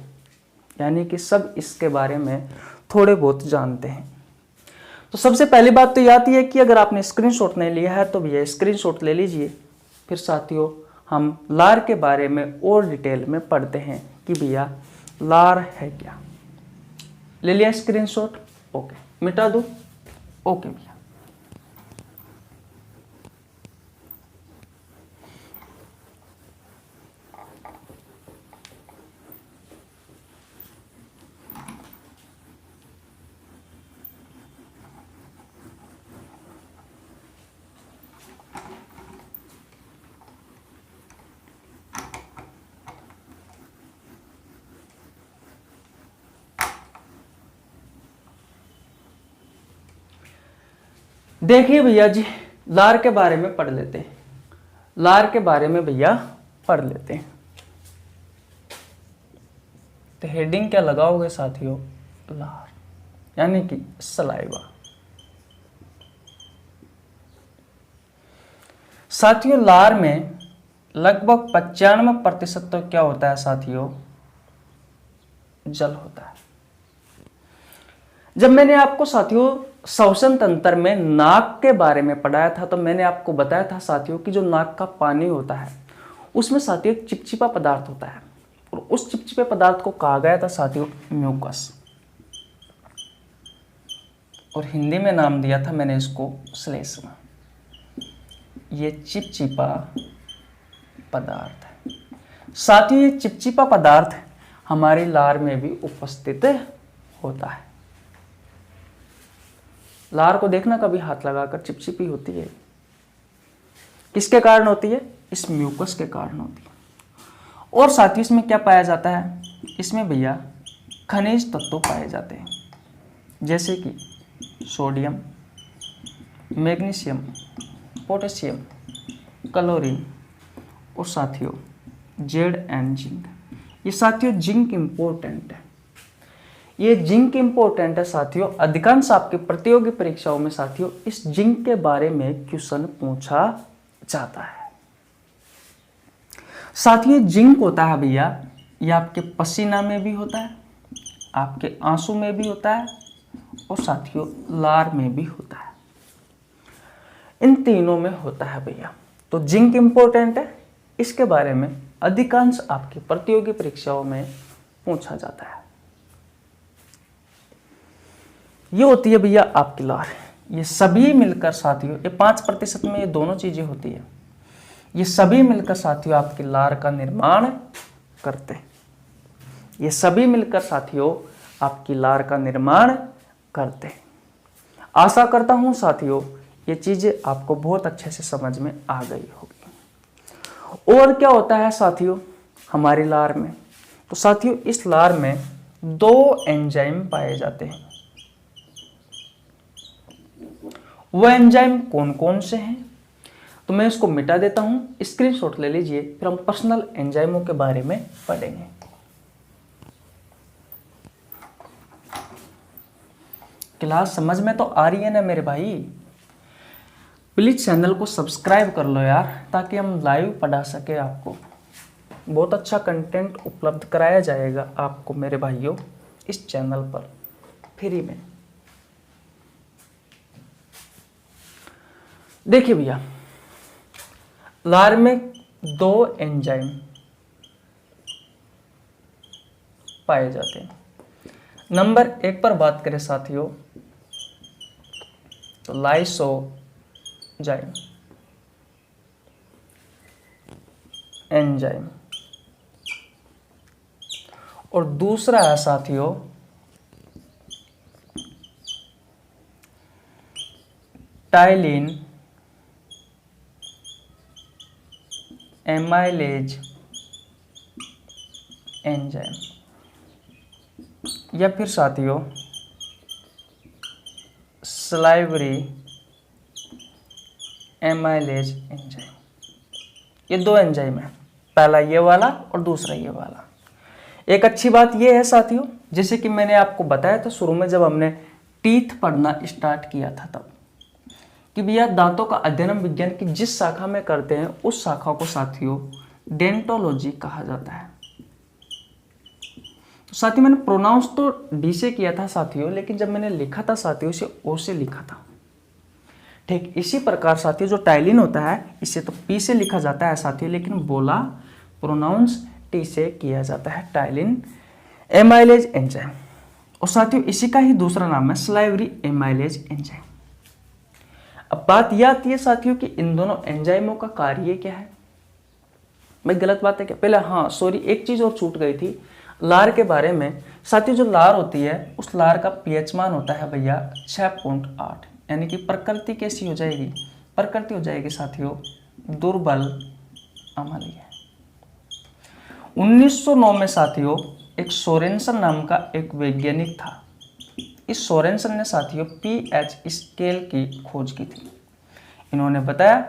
यानी कि सब इसके बारे में थोड़े बहुत जानते हैं। तो सबसे पहली बात तो ये आती है कि अगर आपने स्क्रीनशॉट नहीं लिया है तो भैया स्क्रीनशॉट ले लीजिए। फिर साथियों हम लार के बारे में और डिटेल में पढ़ते हैं कि भैया लार है क्या। ले लिया स्क्रीनशॉट? ओके, मिटा दूं? ओके भैया। देखिए भैया जी, लार के बारे में पढ़ लेते हैं। लार के बारे में भैया पढ़ लेते हैं। तो हेडिंग क्या लगाओगे साथियों? लार, यानी कि सलाइवा। साथियों लार में लगभग 95% तो क्या होता है साथियों? जल होता है। जब मैंने आपको साथियों श्वसन तंत्र में नाक के बारे में पढ़ाया था तो मैंने आपको बताया था साथियों कि जो नाक का पानी होता है उसमें साथियों एक चिपचिपा पदार्थ होता है, और उस चिपचिपे पदार्थ को कहा गया था साथियों म्यूकस, और हिंदी में नाम दिया था मैंने इसको श्लेष्मा। ये चिपचिपा पदार्थ है साथियों। ये चिपचिपा पदार्थ हमारी लार में भी उपस्थित होता है। लार को देखना कभी हाथ लगाकर, चिपचिपी होती है। किसके कारण होती है? इस म्यूकस के कारण होती है। और साथ ही इसमें क्या पाया जाता है? इसमें भैया खनिज तत्व पाए जाते हैं, जैसे कि सोडियम, मैग्नीशियम, पोटेशियम, क्लोरीन और साथियों जेड एंड जिंक। ये साथियों जिंक इंपॉर्टेंट है। ये जिंक इंपॉर्टेंट है साथियों। अधिकांश आपके प्रतियोगी परीक्षाओं में साथियों इस जिंक के बारे में क्वेश्चन पूछा जाता है। साथियों जिंक होता है भैया, ये आपके पसीना में भी होता है, आपके आंसू में भी होता है, और साथियों लार में भी होता है। इन तीनों में होता है भैया। तो जिंक इंपॉर्टेंट है, इसके बारे में अधिकांश आपकी प्रतियोगी परीक्षाओं में पूछा जाता है। ये होती है भैया आपकी लार। ये सभी मिलकर साथियों, ये 5% में ये दोनों चीजें होती है। ये सभी मिलकर साथियों आपकी लार का निर्माण करते हैं। ये सभी मिलकर साथियों आपकी लार का निर्माण करते हैं। आशा करता हूं साथियों ये चीजें आपको बहुत अच्छे से समझ में आ गई होगी। और क्या होता है साथियों हमारी लार में? तो साथियों इस लार में 2 एंजाइम पाए जाते हैं। वो एंजाइम कौन कौन से हैं? तो मैं इसको मिटा देता हूं, स्क्रीनशॉट ले लीजिए, फिर हम पर्सनल एंजाइमों के बारे में पढ़ेंगे। क्लास समझ में तो आ रही है ना मेरे भाई? प्लीज चैनल को सब्सक्राइब कर लो यार, ताकि हम लाइव पढ़ा सके आपको। बहुत अच्छा कंटेंट उपलब्ध कराया जाएगा आपको मेरे भाइयों इस चैनल पर फ्री में। देखिए भैया लार में 2 एंजाइम पाए जाते हैं। नंबर 1 पर बात करें साथियों तो लाइसोजाइम एंजाइम, और दूसरा है साथियों टाइलिन एमाइलेज एंजाइम, या फिर साथियों सलाइवरी एमाइलेज एंजाइम। ये 2 एंजाइम है, पहला ये वाला और दूसरा ये वाला। एक अच्छी बात ये है साथियों, जैसे कि मैंने आपको बताया था शुरू में जब हमने टीथ पढ़ना स्टार्ट किया था तब, कि भैया दांतों का अध्ययन विज्ञान की जिस शाखा में करते हैं उस शाखा को साथियों डेंटोलॉजी कहा जाता है। तो साथियों मैंने प्रोनाउंस तो डी से किया था साथियों, लेकिन जब मैंने लिखा था साथियों इसे ओ से लिखा था। ठीक इसी प्रकार साथियों जो टाइलिन होता है इसे तो पी से लिखा जाता है साथियों, लेकिन बोला प्रोनाउंस टी से किया जाता है, टाइलिन एमाइलेज एंजाइम। और साथियों इसी का ही दूसरा नाम है सलाइवरी एमाइलेज एंजाइम। अब बात यह आती है साथियों कि इन दोनों एंजाइमों का कार्य क्या है। भाई गलत बात है क्या? पहले हाँ सॉरी एक चीज और छूट गई थी लार के बारे में। साथियों जो लार होती है उस लार का पीएच मान होता है भैया 6.8, यानी कि प्रकृति कैसी हो जाएगी? प्रकृति हो जाएगी साथियों दुर्बल अम्लीय। 1909 में साथियों एक सोरेनसन नाम का एक वैज्ञानिक था। इस सोरेनसन ने साथियों पीएच स्केल की खोज की थी। इन्होंने बताया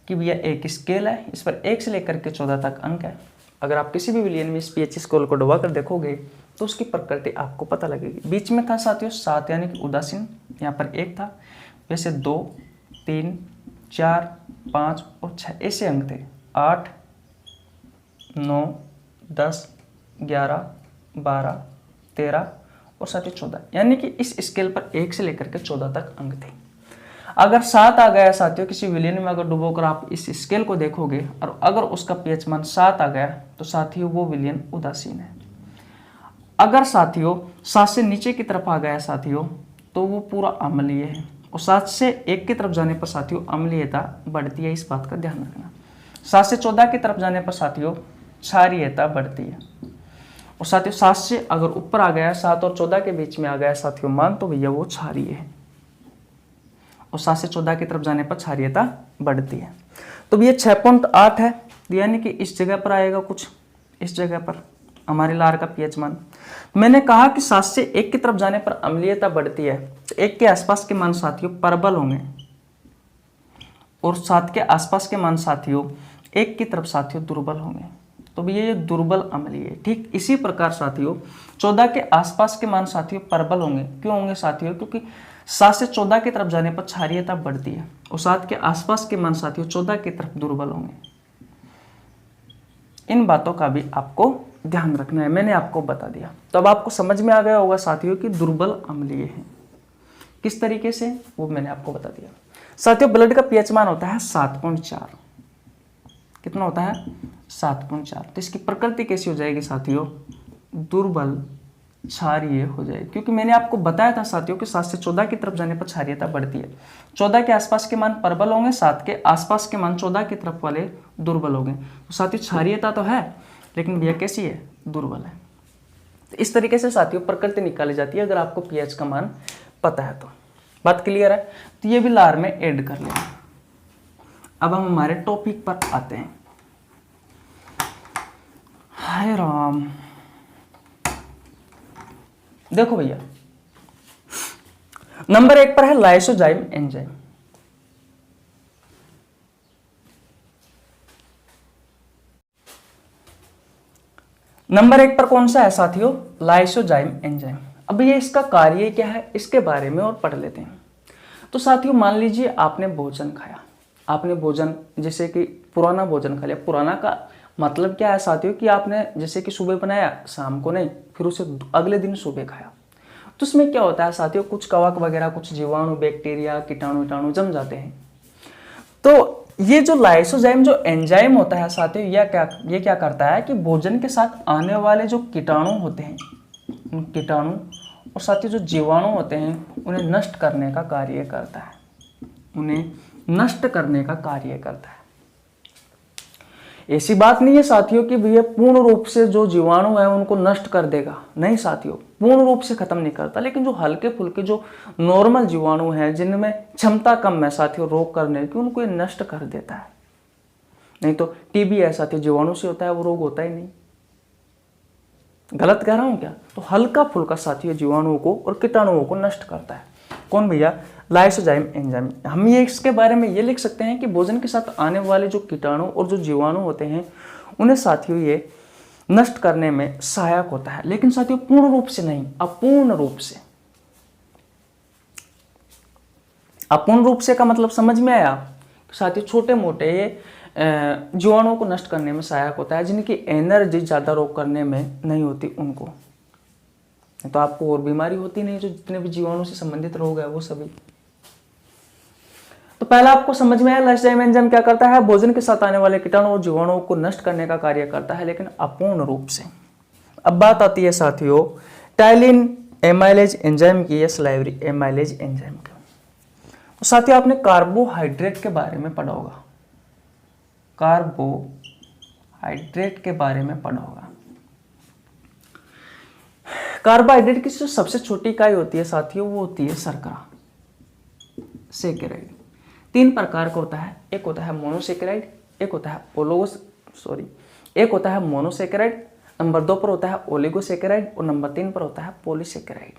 कि भैया एक स्केल है, इस पर 1 से लेकर के 14 तक अंक है। अगर आप किसी भी विलियन में इस पीएच स्केल को दबा कर देखोगे तो उसकी प्रकृति आपको पता लगेगी। बीच में था साथियों 7 यानी कि उदासीन, यहाँ पर 1 था, वैसे 2, 3, 4, 5 और 6 ऐसे अंक थे। 8, 9, 10, 11, 12, 13 और साथियों 14, यानी कि इस स्केल पर 1 से लेकर के 14 तक अंक थे। अगर 7 आ गया साथियों किसी विलियन में अगर डुबोकर आप इस स्केल को देखोगे और अगर उसका पीएच मान 7 आ गया तो साथियों वो विलियन उदासीन है। अगर साथियों 7 से नीचे की तरफ आ गया साथियों तो वो पूरा अम्लीय है, और 7 से 1 की तरफ जाने पर साथियों अम्लीयता बढ़ती है, इस बात का ध्यान रखना। 7 से 14 की तरफ जाने पर साथियों क्षारीयता बढ़ती है, और साथियों 7 से अगर ऊपर आ गया 7 और 14 के बीच में आ गया साथियों मान तो भैया वो क्षारीय है, और 7 से 14 की तरफ जाने पर क्षारीयता बढ़ती है। तो भैया 6.8 है, यानी कि इस जगह पर आएगा कुछ, इस जगह पर हमारे लार का पीएच मान। मैंने कहा कि 7 से 1 की तरफ जाने पर अम्लीयता बढ़ती है, तो 1 के आसपास के मान साथियों प्रबल होंगे, और 7 के आसपास के मान साथियों 1 की तरफ साथियों दुर्बल होंगे। तो भैया ये दुर्बल अम्लीय है। ठीक इसी प्रकार साथियों 14 के आसपास के मान साथियों प्रबल होंगे। क्यों होंगे साथियों? क्योंकि 7 से 14 की तरफ जाने पर क्षारीयता बढ़ती है, और 7 के आसपास के मान साथियों 14 की तरफ दुर्बल होंगे। इन बातों का भी आपको ध्यान रखना है, मैंने आपको बता दिया। तो अब आपको समझ में आ गया होगा साथियों कि दुर्बल अम्लीय है किस तरीके से, वो मैंने आपको बता दिया। साथियों ब्लड का पीएच मान होता है 7.4। कितना होता है? 7.4। तो इसकी प्रकृति कैसी हो जाएगी साथियों? दुर्बल क्षारीय हो जाएगी, क्योंकि मैंने आपको बताया था साथियों कि 7 से 14 की तरफ जाने पर क्षारीयता बढ़ती है। 14 के आसपास के मान प्रबल होंगे, 7 के आसपास के मान 14 की तरफ वाले दुर्बल होंगे। तो साथियों क्षारीयता तो है, लेकिन भैया कैसी है? दुर्बल है। तो इस तरीके से साथियों प्रकृति निकाली जाती है अगर आपको पीएच का मान पता है तो। बात क्लियर है? तो ये भी लार में ऐड कर लेंगे। अब हम हमारे टॉपिक पर आते हैं। हाय राम, देखो भैया नंबर 1 पर है लाइसोजाइम एंजाइम। नंबर 1 पर कौन सा है साथियों? Lysozyme enzyme. अब ये इसका कार्य क्या है इसके बारे में और पढ़ लेते हैं। तो साथियों मान लीजिए आपने भोजन खाया, आपने भोजन जैसे कि पुराना भोजन खा लिया। पुराना का मतलब क्या है साथियों कि आपने जैसे कि सुबह बनाया शाम को नहीं, फिर उसे अगले दिन सुबह खाया। तो उसमें क्या होता है साथियों, कुछ कवक वगैरह, कुछ जीवाणु, बैक्टीरिया, कीटाणु वीटाणु जम जाते हैं। तो ये जो लाइसोजाइम जो एंजाइम होता है साथियों ये क्या करता है कि भोजन के साथ आने वाले जो कीटाणु होते हैं, उन कीटाणु और साथियों जो जीवाणु होते हैं उन्हें नष्ट करने का कार्य करता है, उन्हें नष्ट करने का कार्य करता है। ऐसी बात नहीं है साथियों कि भैया पूर्ण रूप से जो जीवाणु है उनको नष्ट कर देगा, नहीं साथियों, पूर्ण रूप से खत्म नहीं करता, लेकिन जो हल्के फुल्के जो नॉर्मल जीवाणु हैं जिनमें क्षमता कम है साथियों रोग करने की, उनको ये नष्ट कर देता है। नहीं तो टीबी है साथियों जीवाणु से होता है, वो रोग होता ही नहीं। गलत कह रहा हूं क्या? तो हल्का फुल्का साथियों जीवाणुओं को और कीटाणुओं को नष्ट करता है। कौन भैया? Lysozyme enzyme. हम ये इसके बारे में ये लिख सकते हैं कि भोजन के साथ आने वाले जो कीटाणु और जो जीवाणु होते हैं उन्हें साथियों ये नष्ट करने में सहायक होता है, लेकिन साथियों पूर्ण रूप से नहीं, अपूर्ण रूप से। अपूर्ण रूप से का मतलब समझ में आया? साथियों छोटे मोटे जीवाणुओं को नष्ट करने में सहायक होता है, जिनकी एनर्जी ज़्यादा रोग करने में नहीं होती उनको, तो आपको और बीमारी होती नहीं। जो जितने भी जीवाणु से संबंधित रोग है वो सभी। तो पहला आपको समझ में आया, लाइसोजाइम एंजाइम क्या करता है? भोजन के साथ आने वाले कीटाणु और जीवाणुओं को नष्ट करने का कार्य करता है, लेकिन अपूर्ण रूप से। अब बात आती है साथियों टाइलिन एमाइलेज एंजाइम की या सलाइवरी एमाइलेज एंजाइम की। तो साथियों आपने कार्बोहाइड्रेट के बारे में पढ़ा होगा, कार्बोहाइड्रेट के बारे में पढ़ा होगा। कार्बोहाइड्रेट की जो सबसे छोटी इकाई होती है साथियों वो होती है शर्करा, सेकेराइड। 3 प्रकार का होता है, एक होता है मोनोसेकेराइड, एक होता है एक होता है मोनोसेकेराइड, नंबर 2 पर होता है ओलिगोसेकेराइड और नंबर 3 पर होता है पॉलीसेकेराइड।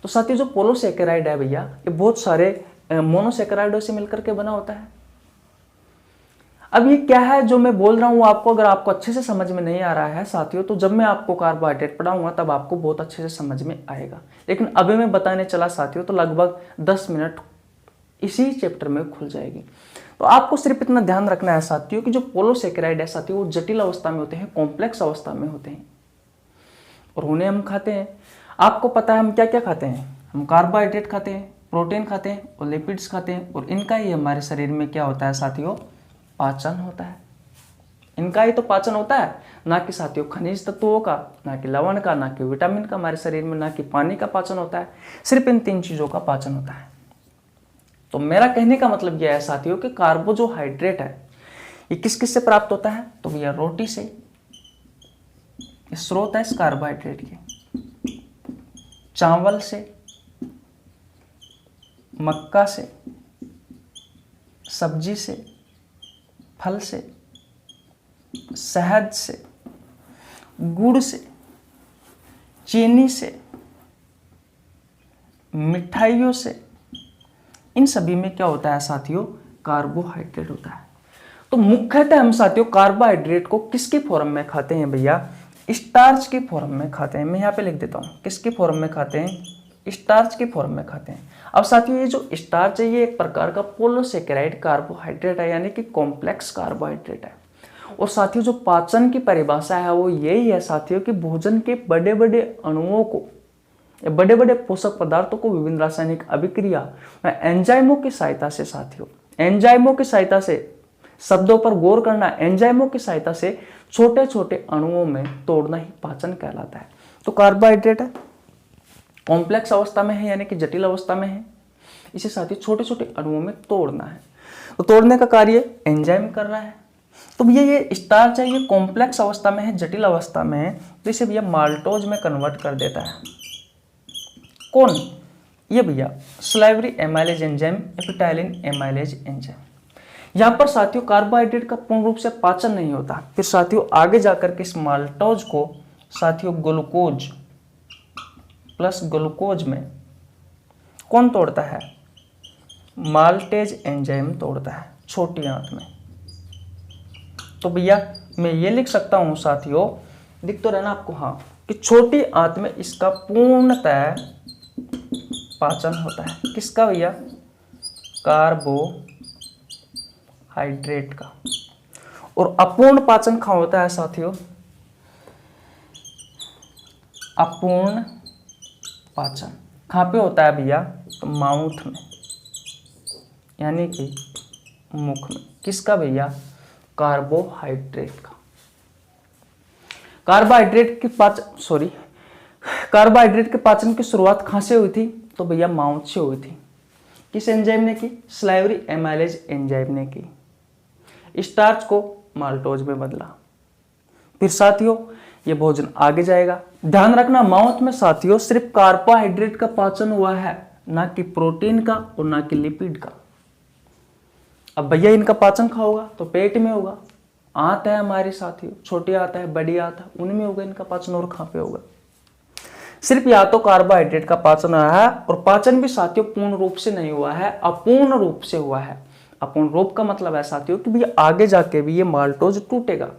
तो साथियों जो पोलोसेकेराइड है भैया, ये बहुत सारे मोनोसेकेराइडों से मिलकर के बना होता है। अब ये क्या है जो मैं बोल रहा हूँ आपको, अगर आपको अच्छे से समझ में नहीं आ रहा है साथियों, तो जब मैं आपको कार्बोहाइड्रेट पढ़ाऊंगा तब आपको बहुत अच्छे से समझ में आएगा। लेकिन अभी मैं बताने चला साथियों तो लगभग 10 मिनट इसी चैप्टर में खुल जाएगी। तो आपको सिर्फ इतना ध्यान रखना है साथियों कि जो पोलोसेकेराइड है साथियों वो जटिल अवस्था में होते हैं, कॉम्प्लेक्स अवस्था में होते हैं, और उन्हें हम खाते हैं। आपको पता है हम क्या क्या खाते हैं? हम कार्बोहाइड्रेट खाते हैं, प्रोटीन खाते हैं और लिपिड्स खाते हैं, और इनका ही हमारे शरीर में क्या होता है साथियों? पाचन होता है। इनका ही तो पाचन होता है, ना कि साथियों खनिज तत्वों का, ना कि लवण का, ना कि विटामिन का हमारे शरीर में, ना कि पानी का पाचन होता है। सिर्फ इन 3 चीजों का पाचन होता है। तो मेरा कहने का मतलब यह है साथियों कि कार्बोहाइड्रेट है ये किस किस से प्राप्त होता है? तो भैया रोटी से, स्रोत है इस कार्बोहाइड्रेट के, चावल से, मक्का से, सब्जी से, फल से, शहद से, गुड़ से, चीनी से, मिठाइयों से, इन सभी में क्या होता है साथियों? कार्बोहाइड्रेट होता है। तो मुख्यतः हम साथियों कार्बोहाइड्रेट को किसकी फॉर्म में खाते हैं भैया? स्टार्च की फॉर्म में खाते हैं। मैं यहाँ पे लिख देता हूँ, किसकी फॉर्म में खाते हैं? स्टार्च की फॉर्म में खाते हैं। अब साथियों ये जो स्टार्च है ये एक प्रकार का पोलोसेकेराइड कार्बोहाइड्रेट है, यानी कि कॉम्प्लेक्स कार्बोहाइड्रेट है। और साथियों जो पाचन की परिभाषा है वो यही है साथियों कि भोजन के बड़े बड़े अणुओं को, बड़े बड़े पोषक पदार्थों को विभिन्न रासायनिक अभिक्रिया में एंजाइमों की सहायता से, साथियों एंजाइमों की सहायता से, शब्दों पर गौर करना, एंजाइमों की सहायता से छोटे छोटे अणुओं में तोड़ना ही पाचन कहलाता है। तो कार्बोहाइड्रेट है कॉम्प्लेक्स अवस्था में है, यानी कि जटिल अवस्था में है, इसे साथियों छोटे छोटे अणुओं में तोड़ना है। तो तोड़ने का कार्य एंजाइम कर रहा है। तो ये स्टार्च है, ये कॉम्प्लेक्स अवस्था में है, जटिल अवस्था में है, तो इसे भैया माल्टोज में कन्वर्ट कर देता है। कौन? ये भैया salivary amylase enzyme, ptyalin amylase enzyme. यहाँ पर साथियों कार्बोहाइड्रेट का पूर्ण रूप से पाचन नहीं होता। फिर साथियों आगे जाकर के इस माल्टोज को साथियों ग्लूकोज प्लस ग्लूकोज में कौन तोड़ता है? माल्टेज एंजाइम तोड़ता है, छोटी आंत में। तो भैया मैं ये लिख सकता हूं साथियों, दिख तो रहना आपको, हाँ, कि छोटी आंत में इसका पूर्णतः पाचन होता है। किसका भैया? कार्बोहाइड्रेट का। और अपूर्ण पाचन कहाँ होता है साथियों? अपूर्ण पाचन कहाँ पे होता है भैया? तो माउथ में, यानी कि मुख में। किसका भैया? कार्बोहाइड्रेट का। कार्बोहाइड्रेट के पाचन की शुरुआत कहाँ से हुई थी? तो भैया माउथ से हुई थी। किस एंजाइम ने की? सलाइवरी एमाइलेज एंजाइम ने की। स्टार्च को माल्टोज में बदला। फिर साथियों ये भोजन आगे जाएगा। ध्यान रखना माउथ में साथियों सिर्फ कार्बोहाइड्रेट का पाचन हुआ है, ना कि प्रोटीन का और ना कि लिपिड का। अब भैया इनका पाचन कहाँ होगा? तो पेट में होगा। आंत है हमारी साथियों, छोटी आंत है, बड़ी आंत है, उनमें होगा इनका पाचन। और कहाँ पे होगा? सिर्फ या तो कार्बोहाइड्रेट का पाचन हुआ है, और पाचन भी साथियों पूर्ण रूप से नहीं हुआ है, अपूर्ण रूप से हुआ है। अपूर्ण रूप का मतलब है साथियों कि भी आगे जाके भी ये माल्टोज टूटेगा।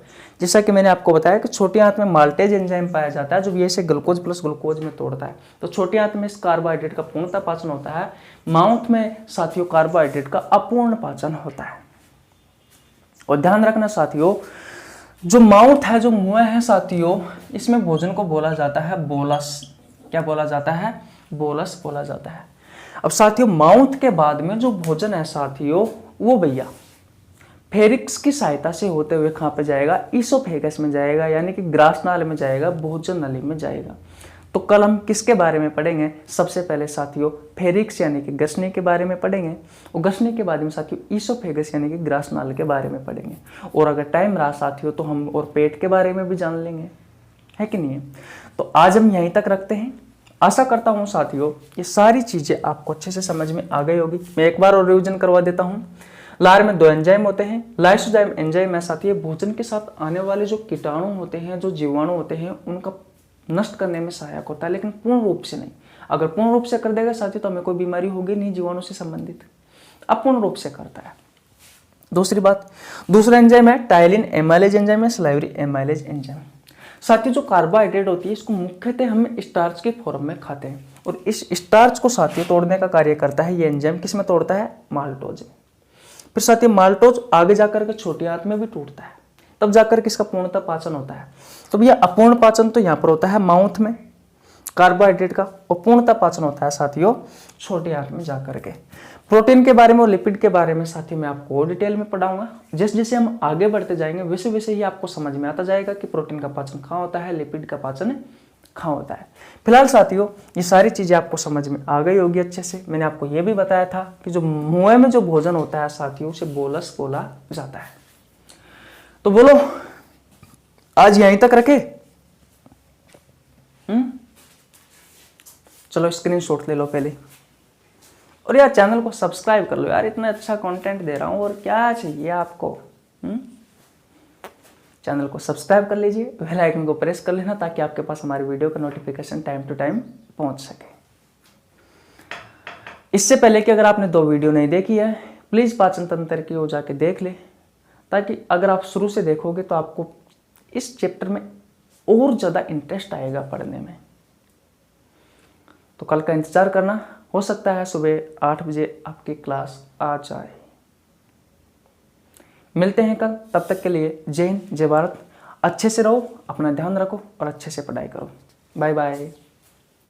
जैसा कि मैंने आपको बताया कि छोटी आंत में माल्टेज एंजाइम पाया जाता है जो ये इसे ग्लूकोज प्लस ग्लूकोज में तोड़ता है। तो छोटी आंत में इस कार्बोहाइड्रेट का पूर्णतः पाचन होता है, माउथ में साथियों कार्बोहाइड्रेट का अपूर्ण पाचन होता है। और ध्यान रखना साथियों, जो माउथ है, जो मुंह है साथियों, इसमें भोजन को बोला जाता है बोलस। क्या बोला जाता है? बोलस बोला जाता है। अब साथियों माउथ के बाद में जो भोजन है साथियों, वो भैया फेरिक्स की सहायता से होते हुए कहाँ पे जाएगा? ईसोफेगस में जाएगा, यानी कि ग्रासनाल में जाएगा, भोजन नली में जाएगा। तो कल हम किसके बारे में पढ़ेंगे? सबसे पहले साथियों फेरिक्स यानी कि गसने के बारे में पढ़ेंगे, और गसने के बाद में साथियों ईसोफेगस यानी कि ग्रासनाल के बारे में पढ़ेंगे। और अगर टाइम रहा साथियों तो हम और पेट के बारे में भी जान लेंगे, है कि नहीं है? तो आज हम यहीं तक रखते हैं। आशा करता हूँ साथियों ये सारी चीजें आपको अच्छे से समझ में आ गई होगी। मैं एक बार और रिवीजन करवा देता हूँ। लार में 2 एंजाइम होते हैं। लाइसोजाइम एंजाइम है साथियों भोजन के साथ आने वाले जो कीटाणु होते हैं, जो जीवाणु होते हैं, उनका नष्ट करने में सहायक होता है, लेकिन पूर्ण रूप से नहीं। अगर पूर्ण रूप से कर देगा साथियों तो हमें कोई बीमारी होगी नहीं जीवाणु से संबंधित। अपूर्ण रूप से करता है। दूसरी बात, दूसरा एंजाइम है टाइलिन एमाइलेज एंजाइम है सलाइवरी एमाइलेज एंजाइम। साथियों जो कार्बोहाइड्रेट होती है इसको मुख्यतः हम स्टार्च के फॉर्म में खाते हैं, और इस स्टार्च को साथियों तोड़ने का कार्य करता है ये एंजाइम। किस में तोड़ता है? माल्टोज। फिर साथियों माल्टोज आगे जाकर के छोटी आंत में भी टूटता है, तब जाकर के इसका पूर्णतः पाचन होता है। तो भैया अपूर्ण पाचन तो यहाँ पर होता है माउथ में कार्बोहाइड्रेट का, और पूर्णतः पाचन होता है साथियों छोटी आंत में जाकर के। प्रोटीन के बारे में और लिपिड के बारे में साथियों मैं आपको और डिटेल में पढ़ाऊंगा। जैसे जैसे हम आगे बढ़ते जाएंगे वैसे वैसे ही आपको समझ में आता जाएगा कि प्रोटीन का पाचन कहाँ होता है, लिपिड का पाचन कहाँ होता है। फिलहाल साथियों ये सारी चीजें आपको समझ में आ गई होगी अच्छे से। मैंने आपको ये भी बताया था कि जो मुंह में जो भोजन होता है साथियों उसे बोलस बोला जाता है। तो बोलो आज यहीं तक रखे? चलो स्क्रीनशॉट ले लो पहले, और यार चैनल को सब्सक्राइब कर लो यार, इतना अच्छा कंटेंट दे रहा हूं और क्या चाहिए आपको। चैनल को सब्सक्राइब कर लीजिए, बेल आइकन को प्रेस कर लेना ताकि आपके पास हमारी वीडियो का नोटिफिकेशन टाइम टू टाइम पहुंच सके। इससे पहले कि अगर आपने 2 वीडियो नहीं देखी है प्लीज पाचन तंत्र की ओर जाके देख ले, ताकि अगर आप शुरू से देखोगे तो आपको इस चैप्टर में और ज्यादा इंटरेस्ट आएगा पढ़ने में। तो कल का इंतजार करना, हो सकता है सुबह 8 बजे आपकी क्लास आ जाए। मिलते हैं कल, तब तक के लिए जय हिंद जय भारत। अच्छे से रहो, अपना ध्यान रखो और अच्छे से पढ़ाई करो। Bye bye.